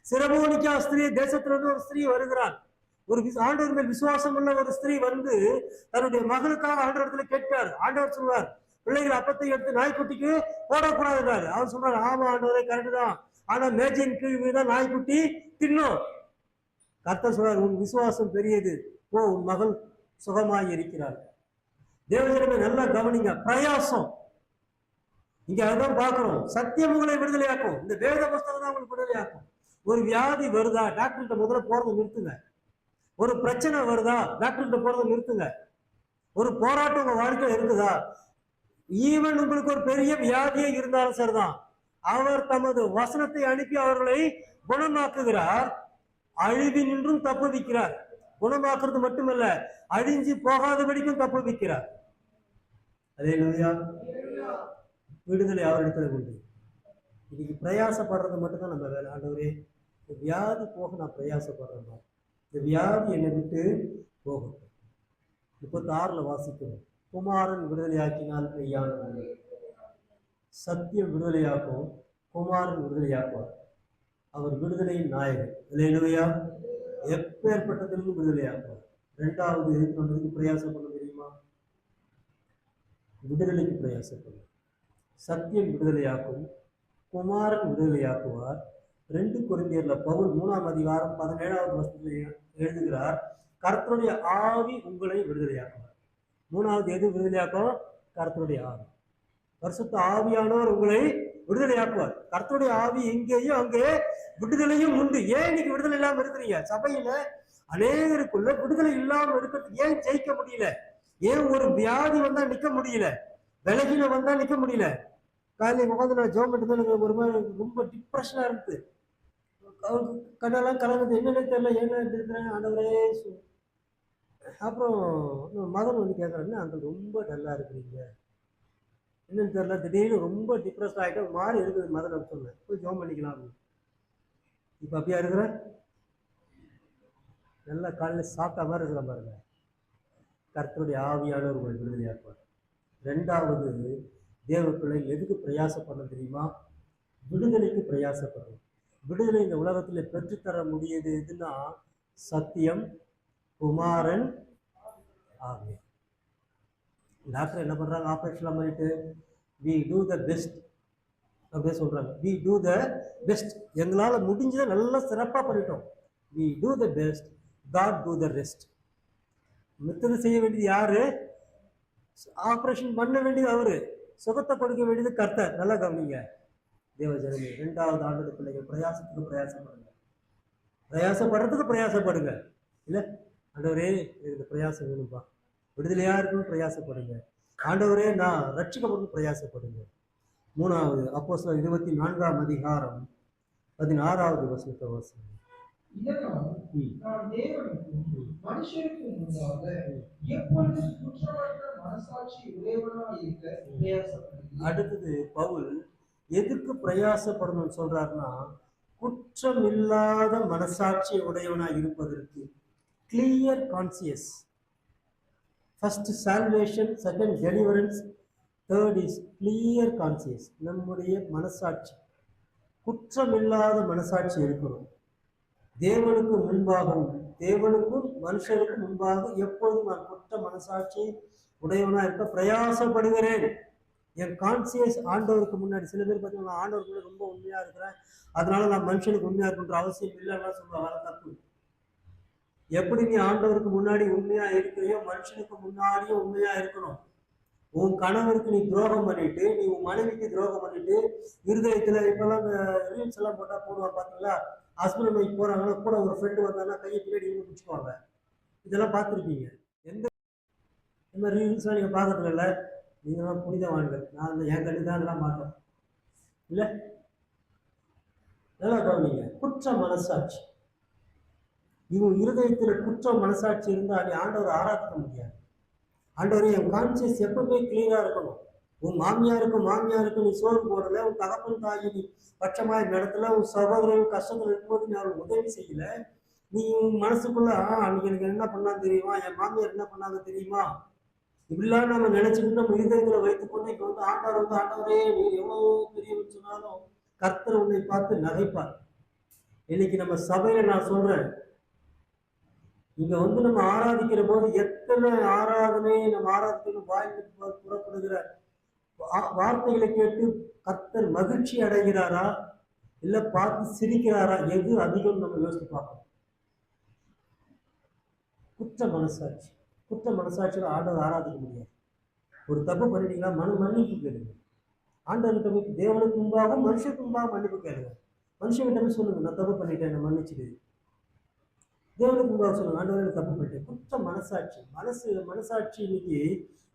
சிரமோனிக்கா ஸ்திரீ தேசத்திலிருந்து ஒரு ஸ்திரீ வருகிறார். ஒரு ஆண்டவர் மேல் விசுவாசம் உள்ள ஒரு ஸ்திரீ வந்து தன்னுடைய மகளுக்காக ஆண்டவரத்துல கேட்டார். ஆண்டவர் சொல்றார், பிள்ளைகள் அப்பத்தை எடுத்து நாய்க்குட்டிக்கு போடக்கூடாதுன்றாரு. அவர் சொல்றாரு, ஆமா ஆண்டவரே, கரெக்டு தான், ஆனா மேஜையின் கீழ் தான் நாய்க்குட்டி தின்னும். கர்த்தர் சொல்றார், உன் விசுவாசம் பெரியது, போ, உன் மகள் சுகமாய் இருக்கிறார். தேவஜனமே நல்லா கவனிங்க, பிரயாசம். இங்க அதான் பார்க்கிறோம். சத்தியம் உங்களை விடுதலையாக்கும். இந்த வேத புஸ்தகம் தான் உங்களுக்கு விடுதலையாக்கும். ஒரு வியாதி வருதா, டாக்டர்கிட்ட முதல்ல போறதை நிறுத்துங்க. ஒரு பிரச்சனை வருதா, டாக்டர்கிட்ட போறதை நிறுத்துங்க. ஒரு போராட்டம் உங்க வாழ்க்கையில் இருக்குதா, ஈவன் உங்களுக்கு ஒரு பெரிய வியாதியே இருந்தாலும் சரிதான், அவர் தமது வசனத்தை அனுப்பி அவர்களை குணமாக்குகிறார், அழிவினின்றும் தப்புவிக்கிறார். குணமாக்குறது மட்டுமல்ல, அழிஞ்சு போகாதபடிக்கும் தப்புவிக்கிறார். அல்லேலூயா. விடுதலை அவரிடத்துல உண்டு. இன்னைக்கு பிரயாசப்படுறது மட்டும்தான் நம்ம வேலை. ஆண்டவரே, இந்த வியாதி போக நான் பிரயாசப்படுறேன், இந்த வியாதி என்னை விட்டு போகும். 36 வாசிக்கிறோம், குமாரன் விடுதலையாக்கினால் மெய்யான சத்தியம் விடுதலையாக்கும், குமாரன் விடுதலையாக்குவார். அவர் விடுதலையின் நாயகன். அல்லேலூயா. எப்பேற்பட்டதிலிருந்து விடுதலையாக்குவார். 2வது எதுக்கு நம்ம எதுக்கு பிரயாசம் பண்ண தெரியுமா? விடுதலைக்கு பிரயாசப்படும். சத்தியம் விடுதலையாக்கும், குமாரன் விடுதலையாக்குவார். 2 கொரிந்தியர்ல பவுல் 3ஆம் அதிகாரம் 17வது வசனத்தில் எழுதுகிறார், கர்த்தருடைய ஆவி உங்களை விடுதலையாக்குவார். 3வது எது விடுதலையாக்கும்? கர்த்தருடைய ஆவி. பரிசுத்த ஆவியானவர் உங்களை விடுதலையாக்குவார். கர்த்தருடைய ஆவி எங்கேயும் அங்கே விடுதலையும் உண்டு. ஏன் இன்னைக்கு விடுதலை இல்லாம இருக்கிறீங்க? சபையில அநேகருக்குள்ள விடுதலை இல்லாம இருக்கிறதுக்கு ஏன் ஜெயிக்க முடியல? ஏன் ஒரு வியாதி வந்தா நிக்க முடியல, விலகின வந்தா நிக்க முடியல? காலையில் உட்காந்து நான் ஜோம் பண்ணிட்டு எனக்கு ஒரு மாதிரி ரொம்ப டிப்ரெஷனா இருக்கு, கண்ணெல்லாம் கலங்குது, என்னன்னு தெரியல, என்ன இருக்கிறேன் ஆண்டவரே. அப்புறம் மதன் வந்து கேட்குறேன்னு, அந்த ரொம்ப டல்லா இருக்கிறீங்க, என்னன்னு தெரியல, திடீர்னு ரொம்ப டிப்ரெஸ் ஆகிட்டு ஒரு மாதிரி இருக்குது மதன் சொன்னேன், போய் ஜோம் பண்ணிக்கலாம். இப்போ அப்படியா இருக்கிற? நல்லா காலையில் சாப்பிட்ட மாதிரி இருக்கிற பாருங்க. கர்த்தருடைய ஆவியானவர் உங்களை விடுதலையாக்குவார். 2வது தேவ பிள்ளைகள் எதுக்கு பிரயாசப்பட தெரியுமா? விடுதலைக்கு பிரயாசப்படணும். விடுதலை இந்த உலகத்தில் பெற்றுத்தர முடியுது எதுன்னா சத்தியம், குமாரன், ஆவியா. டாக்டர் என்ன பண்றாங்க, ஆப்ரேஷன்லாம் பண்ணிட்டு வி டூ த பெஸ்ட் அப்படியே சொல்றாங்க. வி டூ த பெஸ்ட், எங்களால் முடிஞ்சதை நல்லா சிறப்பாக பண்ணிட்டோம். We do the best, God do the rest. மித்தது செய்ய வேண்டியது யாரு? ஆபரேஷன் பண்ண வேண்டியது அவரு, சுகத்தை கொடுக்க வேண்டியது கர்த்தர். நல்லா கவனிங்க தேவஜனமே. 2வது ஆண்டு பிள்ளைகள் பிரயாசத்துக்கு பிரயாசப்படுங்க, பிரயாசப்படுறதுக்கு பிரயாசப்படுங்க. இல்ல ஆண்டவரே எனக்கு பிரயாசம் வேணும்பா, விடுதலையா இருக்கணும் பிரயாசப்படுங்க. ஆண்டவரே நான் ரட்சிக்கப்படும் பிரயாசப்படுங்க. 3வது அப்போஸ்தலர் 24ஆம் அதிகாரம் 16வது வசனத்தை வாசிங்க. இதனால் நான் தேவனுக்கும் மனுஷருக்கும் முன்பாக எப்பொழுதும் குற்றமற்ற மனசாட்சி உடையவனாய் இருக்க பிரயாசப்படுகிறேன். அடுத்தது பவுல் எதுக்கு பிரயாசப்படணும்னு சொல்றாருன்னா, குற்றம் இல்லாத மனசாட்சி உடையவனாய் இருப்பதற்கு. Clear conscious. First salvation, second deliverance, third is clear conscious. நம்முடைய மனசாட்சி குற்றமில்லாத மனசாட்சி இருக்கணும். தேவனுக்கு முன்பாகவும் தேவனுக்கும் மனுஷருக்கும் முன்பாக எப்பொழுதும் நான் குற்ற மனசாட்சி உடையவனா இருக்க பிரயாசப்படுகிறேன். என் கான்சியஸ் ஆண்டவருக்கு முன்னாடி. சில பேர் பார்த்தீங்கன்னா ஆண்டவருக்கு முன்னாடி ரொம்ப உண்மையா இருக்கிறேன், அதனால நான் மனுஷனுக்கு உண்மையா இருக்கின்ற அவசியம் இல்லைன்னா சொல்லுவாங்க. தப்பு. எப்படி நீ ஆண்டவருக்கு முன்னாடி உண்மையா இருக்கிறியோ மனுஷனுக்கு முன்னாடியும் உண்மையா இருக்கணும். உன் கணவருக்கு நீ துரோகம் பண்ணிட்டு, நீ உன் மனைவிக்கு துரோகம் பண்ணிட்டு, இருதயத்துல இப்பெல்லாம் ரீல்ஸ் எல்லாம் போட்டா போடுவாங்க பாத்தீங்களா, ஹஸ்பண்ட் ஒய்ஃப் போறாங்கன்னா கூட ஒரு ஃப்ரெண்டு வந்தாங்கன்னா கையை பின்னாடி இவங்க பிடிச்சுக்குவாங்க. இதெல்லாம் பார்த்துருப்பீங்க. எந்த இந்த மாதிரி ரீல்ஸ்லாம் நீங்க பார்க்கறது இல்லை. நீங்களாம் புனிதவான்கள், நான் என் கண்ணு தான் இதெல்லாம் மாட்டோம் இல்ல. நல்லா கவனிங்க. குற்ற மனசாட்சி, இவங்க இருதயத்துல குற்ற மனசாட்சி இருந்தா நீ ஆண்டவரை ஆராதிக்க முடியாது. ஆண்டவரே என் கான்சியஸ் எப்பவுமே கிளீனா இருக்கணும். உன் மாமியாருக்கும் நீ சோறு போடல, உன் தகப்பன் தாயி நீ பட்சமாய் நடத்தல, உன் சகோதரன் கஷ்டத்துல இருக்கும்போது நீ அவளுக்கு உதவி செய்யல. நீ உன் மனசுக்குள்ள அன்னைக்கு எனக்கு என்ன பண்ணா தெரியுமா, என் மாமியார் என்ன பண்ணாங்க தெரியுமா, இப்படிலாம் நம்ம நினைச்சுக்கிட்டு நம்ம இருதயத்துல வைத்துக்கொண்டு இப்ப வந்து ஆண்டவரே நீ எவ்வளவு பெரியவன்னு சொன்னாலும் கர்த்தர் உன்னை பார்த்து நகைப்பார். இன்னைக்கு நம்ம சபையில நான் சொல்றேன், இங்க வந்து நம்ம ஆராதிக்கிற போது எத்தனை ஆராதனை நம்ம ஆராதிக்கணும், வாய்ப்பு புறப்படுகிற வார்த்தைகளை கேட்டு கர்த்தர் மகிழ்ச்சி அடைகிறாரா இல்ல பார்த்து சிரிக்கிறாரா, எது அதிகம் நம்ம யோசித்து பார்க்கணும். குற்ற மனசாட்சியில ஆண்டவர் ஆராதிக்க முடியாது. ஒரு தப்பு பண்ணிட்டீங்கன்னா மன்னிப்பு கேளுங்க. ஆண்டவர்கிட்ட போய் தேவனுக்கு முன்பாக மனுஷனுக்கு முன்பாக மன்னிப்பு கேளுங்க. மனுஷன்கிட்ட போய் சொல்லுங்க, நான் தப்பு பண்ணிட்டேன், என்ன மன்னிச்சிடு. தேவனுக்கு முன்பாக சொல்லுங்க, ஆண்டவருக்கு தப்பு பண்ணிட்டேன். குற்ற மனசாட்சி இன்னைக்கு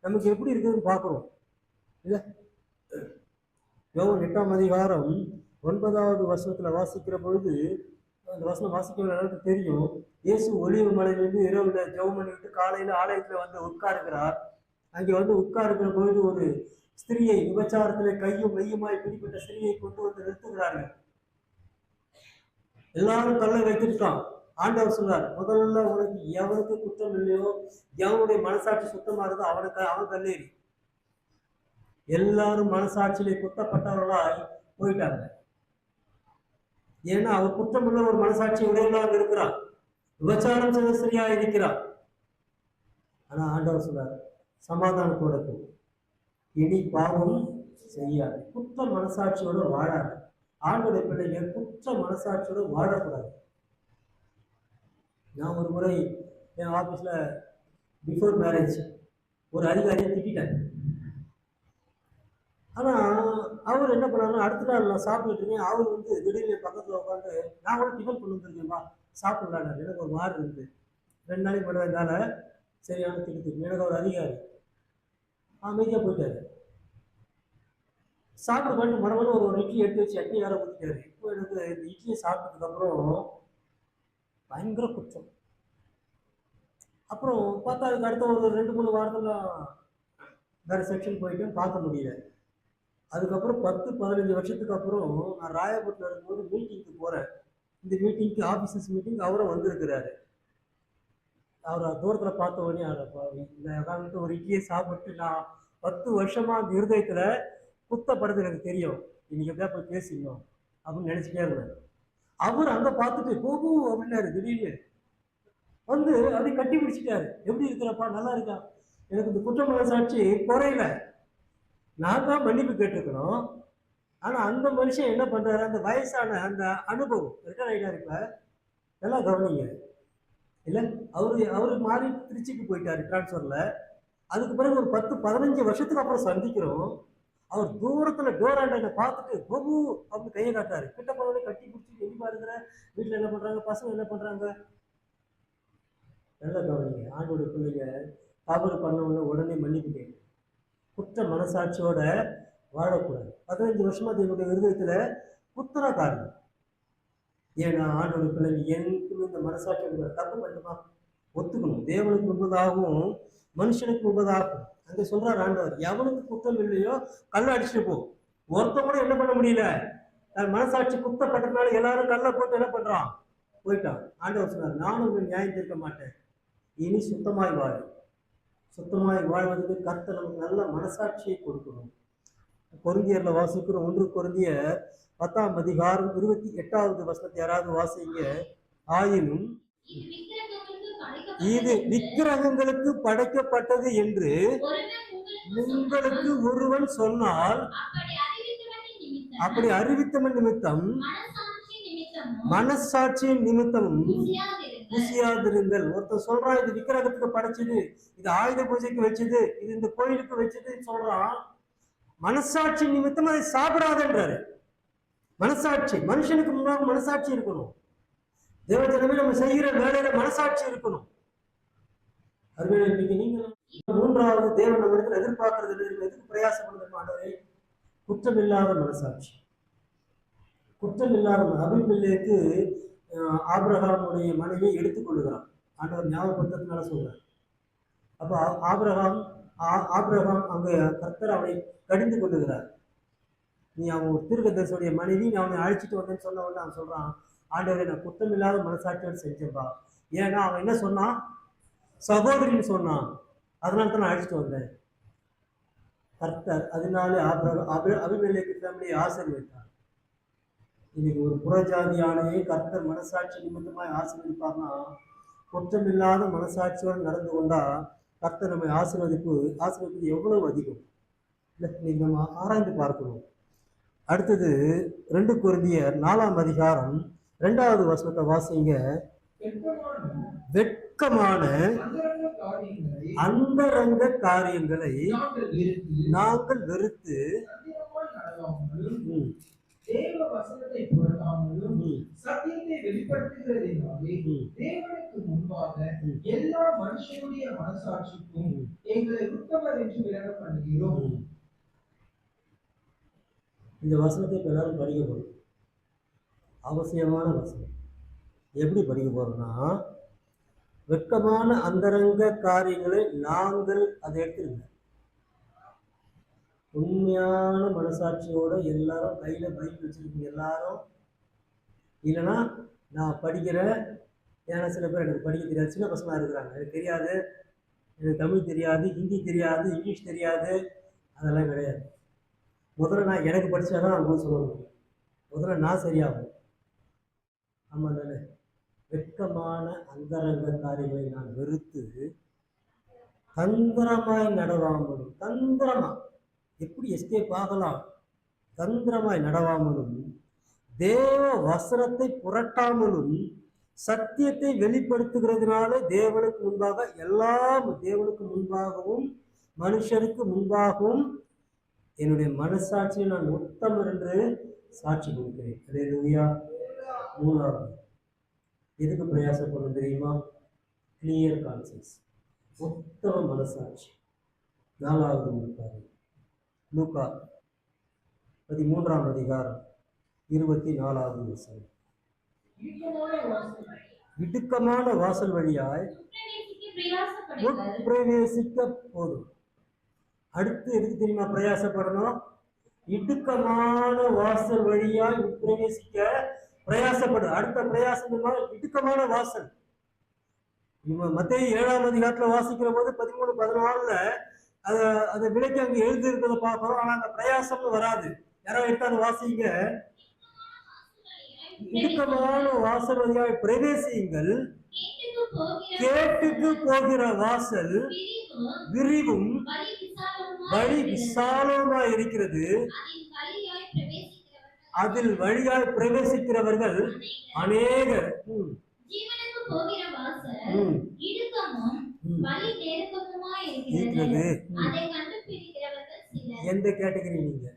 நமக்கு எப்படி இருக்குதுன்னு பார்க்கணும் இல்ல. யோவான் 8ஆம் அதிகாரம் 9வது வசனத்துல வாசிக்கிற பொழுது, அந்த வசனம் வாசிக்கிற அளவுக்கு தெரியும். இயேசு ஒலிவு மலையிலிருந்து இரவுல ஜெபம் பண்ணிவிட்டு காலையில ஆலயத்துல வந்து உட்காருகிறார். அங்கே வந்து உட்காருக்கிற பொழுது ஒரு ஸ்திரியை, விபச்சாரத்துல கையும் மெய்யுமாய் பிடிப்பட்ட ஸ்திரியை கொண்டு வந்து நிறுத்துகிறார்கள். எல்லாரும் கல்லை வைத்துட்டான். ஆண்டவர் சொல்றார், முதல்ல உனக்கு எவனுக்கு குற்றம் இல்லையோ, எவனுடைய மனசாட்சி சுத்தமா இருந்தோ அவன் கல்லேறி. எல்லாரும் மனசாட்சியிலே குத்தப்பட்டவர்களாய் போயிட்டாங்க. ஏன்னா அவர் குற்றமுள்ள ஒரு மனசாட்சி உடையவளாக இருக்கிறார், விபச்சாரம் செய்த ஸ்திரியா இருக்கிறார். ஆனா ஆண்டவர் சொல்றார், சமாதானத்தோட இனி பாவம் செய்யாது. குற்ற மனசாட்சியோட வாழாது. ஆண்டோடைய பிள்ளைங்க குற்ற மனசாட்சியோட வாழக்கூடாது. நான் ஒரு முறை என் ஆஃபீஸில் பிஃபோர் மேரேஜ் ஒரு அதிகாரியை திட்டேன். ஆனால் அவர் என்ன பண்ணாருன்னா, அடுத்த நாள் நான் சாப்பிட்டுட்டு இருக்கேன், அவர் வந்து திடீர்னு பக்கத்தில் உட்காந்து, நான் கூட டிஃபன் கொண்டு வந்துருக்கேன்பா சாப்பிடலான்னு. எனக்கு ஒரு மாதிரி இருந்தது. 2 நாளைக்கு மட்டும் இருந்தால சரியான திட்டு. எனக்கு ஒரு அதிகாரி அமைதியாக போயிட்டாரு. சாப்பிட்டு பண்ணிட்டு மறுபடியும் ஒரு இட்லி எடுத்து வச்சு சட்னி வேற ஊற்றிட்டாரு. இப்போ எனக்கு இந்த இட்லியை சாப்பிட்டதுக்கப்புறம் பயங்கர குற்றம். அப்புறம் பார்த்தா அதுக்கு அடுத்த ஒரு 2-3 வாரத்தில் வேறு செக்ஷன் போயிட்டு பார்க்க முடியல. அதுக்கப்புறம் 10-15 வருஷத்துக்கு அப்புறம் நான் ராயபுரத்தில் இருக்கும்போது மீட்டிங்க்கு போகிறேன். இந்த மீட்டிங்க்கு ஆஃபீஸர்ஸ் மீட்டிங் அவரும் வந்திருக்கிறாரு. அவர் தூரத்தில் பார்த்த உடனே இந்த உட்காந்துட்டு ஒரு இட்லியை சாப்பிட்டு நான் 10 வருஷமா அந்த இருதயத்தில் குத்தப்படுறது எனக்கு தெரியும், இன்னைக்கு எப்படியா போய் பேசிக்கணும் அப்படின்னு நினச்சிட்டே இருந்தேன். அவர் அங்கே பார்த்துட்டு போகும் அப்படின்னாரு. திடீர்னு வந்து அப்படி கட்டி பிடிச்சிட்டாரு. எப்படி இருக்கிறப்பா, நல்லா இருக்கா? எனக்கு இந்த குற்ற மனசாட்சி குறையல. நான் தான் மன்னிப்பு கேட்டுக்கணும். ஆனால் அந்த மனுஷன் என்ன பண்ணுறாரு, அந்த வயசான அந்த அனுபவம் ரிட்டர்ன் ஆகிட்டாரு. இப்போ நல்லா கவனிங்க. இல்லை, அவரு மாறி திருச்சிக்கு போயிட்டாரு டிரான்ஸ்ஃபர்ல. அதுக்கு பிறகு ஒரு 10-15 வருஷத்துக்கு அப்புறம் சந்திக்கிறோம். அவர் தூரத்துல டோராண்ட என்னை பார்த்துட்டு பிரபு அப்படின்னு கையை காட்டாரு. கிட்ட போனோடனே கட்டி பிடிச்சி எடி பாருங்கிற, வீட்டுல என்ன பண்றாங்க, பசங்க என்ன பண்றாங்க. நல்ல கவனிங்க, ஆண்டோட பிள்ளைங்க தவறு பண்ணவங்க உடனே மன்னிப்பு கேட்கு. குற்ற மனசாட்சியோட வாழக்கூடாது. 15 வருஷமா என்னுடைய விருதத்துல குத்துற காரணம். ஏன்னா ஆண்டோட பிள்ளைங்க எனக்குன்னு இந்த மனசாட்சி தப்பு பண்ணுமா ஒத்துக்கணும். தேவனுக்கு முன்பதாகவும் மனுஷனுக்கு முன்பதாகும். அங்க சொல்றாரு ஆண்டவர், எவனுக்கு குற்றம் இல்லையோ கல்ல அடிச்சுட்டு போ. ஒருத்த கூட என்ன பண்ண முடியல, மனசாட்சி குத்தப்பட்டதுனால எல்லாரும் கல்ல போட்டு என்ன பண்றான், போயிட்டான். ஆண்டவர் சொன்னார், நானும் உங்களை நியாயம் தீர்க்க மாட்டேன், இனி சுத்தமாய் வாழ. சுத்தமாய் வாழ்வதற்கு கர்த்தர் நமக்கு நல்ல மனசாட்சியை கொடுக்கணும். கொரிந்தியர்ல வாசிக்கிறோம். 1 கொரிந்தியர் 10ஆம் அதிகாரம் 28வது வசனத்தை யாராவது வாசிங்க. ஆயினும் இது விக்கிரகங்களுக்கு படைக்கப்பட்டது என்று உங்களுக்கு ஒருவன் சொன்னால், அப்படி அறிவித்தவன் நிமித்தம் மனசாட்சியின் நிமித்தமும் குசியாதிருங்கள். ஒருத்தர் சொல்றான், இது விக்கிரகத்துக்கு படைச்சது, இது ஆயுத பூஜைக்கு வச்சது, இது இந்த கோயிலுக்கு வச்சதுன்னு சொல்றான். மனசாட்சி நிமித்தம் அதை சாப்பிடாதுன்றாரு. மனசாட்சி, மனுஷனுக்கு முன்னாடி மனசாட்சி இருக்கணும். தேவஜனமே நம்ம செய்கிற வேலையில மனசாட்சி இருக்கணும். அருமையான இன்னைக்கு நீங்க 3வது தேவன் நம்ம இடத்துல எதிர்பார்க்கறது எதுக்கு பிரயாசப்படுறது ஆண்டவரே, குற்றமில்லாத மனசாட்சி. குற்றமில்லாத அபிமெலேக்கு ஆபிரகாமுடைய மனைவியை எடுத்துக்கொள்ளுகிறான். ஆண்டவர் ஞாபகப்படுத்துறதுனால சொல்றார். அப்ப ஆபிரகாம் அங்க கர்த்தர் அவனை கடிந்து கொள்ளுகிறார். நீ அவன் தீர்க்கதரிசியுடைய மனைவி, நீ அவனை அழைச்சிட்டு வந்தேன்னு சொன்ன உடனே அவன் சொல்றான், ஆண்டவரை நான் குற்றமில்லாத மனசாட்சியோடு செஞ்சேன்பா. ஏன்னா அவன் என்ன சொன்னான், சகோதரின்னு சொன்னான், அதனால தான் நான் அழைச்சிட்டு வந்தேன். கர்த்தர் அதனாலே அபிமெலேக்கு ஃபேமிலியை ஆசீர்வதித்தார். இன்னைக்கு ஒரு புறஜாதியானையே கர்த்தர் மனசாட்சி நிமித்தமாய் ஆசீர்வதிப்பார்னா, குற்றமில்லாத மனசாட்சியோடு நடந்து கொண்டா கர்த்தர் நம்மை ஆசீர்வதிப்பது எவ்வளவு அதிகம் இல்லை, இன்னைக்கு நம்ம ஆராய்ந்து பார்க்கணும். அடுத்தது 2 கொரிந்தியர் 4ஆம் அதிகாரம் 2வது வசனத்தை வாசிங்க. வெட்கமான அந்தரங்க காரியங்களை நாங்கள் வெறுத்து தேவ வசனத்தை புரட்டாமலும் சத்தியத்தை வெளிப்படுத்துகிறதினாலே தேவனுக்கு முன்பாக எல்லா மனுஷனுடைய மனசாட்சிக்கும் எங்களை உத்தமர் என்று விளங்க பண்ணுகிறோம். இந்த வசனத்தை இப்ப எல்லாரும் படிக்க போறோம். அவசியமான வசனம். எப்படி படிக்க போறோம்னா, வெட்கமான அந்தரங்க காரியங்களை நாங்கள் அதை எடுத்துருங்க. உண்மையான மனசாட்சியோட எல்லாரும் கையில பைக் வச்சிருக்கீங்க எல்லாரும். இல்லைன்னா நான் படிக்கிறேன், ஏன்னா சில பேர் எனக்கு படிக்க தெரியாது, சின்ன பசங்களாக இருக்கிறாங்க, எனக்கு தெரியாது, எனக்கு தமிழ் தெரியாது, ஹிந்தி தெரியாது, இங்கிலீஷ் தெரியாது, அதெல்லாம் கிடையாது. முதல்ல நான் எனக்கு படித்தாதான் அவங்க சொல்ல முடியும். முதல்ல நான் சரியாகும். ஆமாம் தானே? வெட்கமான அந்தரங்க காரியங்களை நான் வெறுத்து தந்திரமாய் நடவாமலும், தந்திரமா எப்படி எஸ்கேப் ஆகலாம், தந்திரமாய் நடவாமலும் தேவ வசனத்தை புரட்டாமலும் சத்தியத்தை வெளிப்படுத்துகிறதுனால தேவனுக்கு முன்பாக எல்லாம், தேவனுக்கு முன்பாகவும் மனுஷருக்கு முன்பாகவும் என்னுடைய மனசாட்சியை நான் உத்தமர் என்று சாட்சி கொடுக்கிறேன். அல்லேலூயா. 3வது எதுக்கு பிரயாசப்படும் தெரியுமா? கிளியர் கான்சியஸ், உத்தம மனசாட்சி. 4வது இருக்காரு லூக்கா 13ஆம் அதிகாரம் 24வது வசனம். இடுக்கமான வாசல் வழியாய் உட்பிரவேசிக்க போதும். அடுத்து எதுக்கு தெரியுமா பிரயாசப்படணும்? இடுக்கமான வாசல் வழியாய் உட்பிரவேசிக்க பிரயாசப்படும். அடுத்த பிரயாசம் இடுக்கமான வாசல். மத்தேயு 7ஆம் அதிகாரத்துல வாசிக்கிற போது 13-14 அதை விலைக்கு அங்க எழுதி இருக்கிறத பார்க்கிறோம். ஆனா அந்த பிரயாசம்னு வராது. யாரோ எடுத்தாங்க வாசிங்க. இடுக்கமான வாசல் வழியாய் பிரவேசியுங்கள், கேட்டுக்கு போகிற வாசல் விரிவும் வழி விசாலமா இருக்கிறது, அதில் வழியாய் பிரவேசிக்கிறவர்கள் அநேகர். போகிற வாசல் ம், இடுக்கமும் ம். வழி நெருக்கமுமாய் இருக்கிறது. இருக்கிறது. ம். அதை கண்டுபிடிக்கிறவர்கள் சிலர். எந்த கேட்டகரி நீங்க?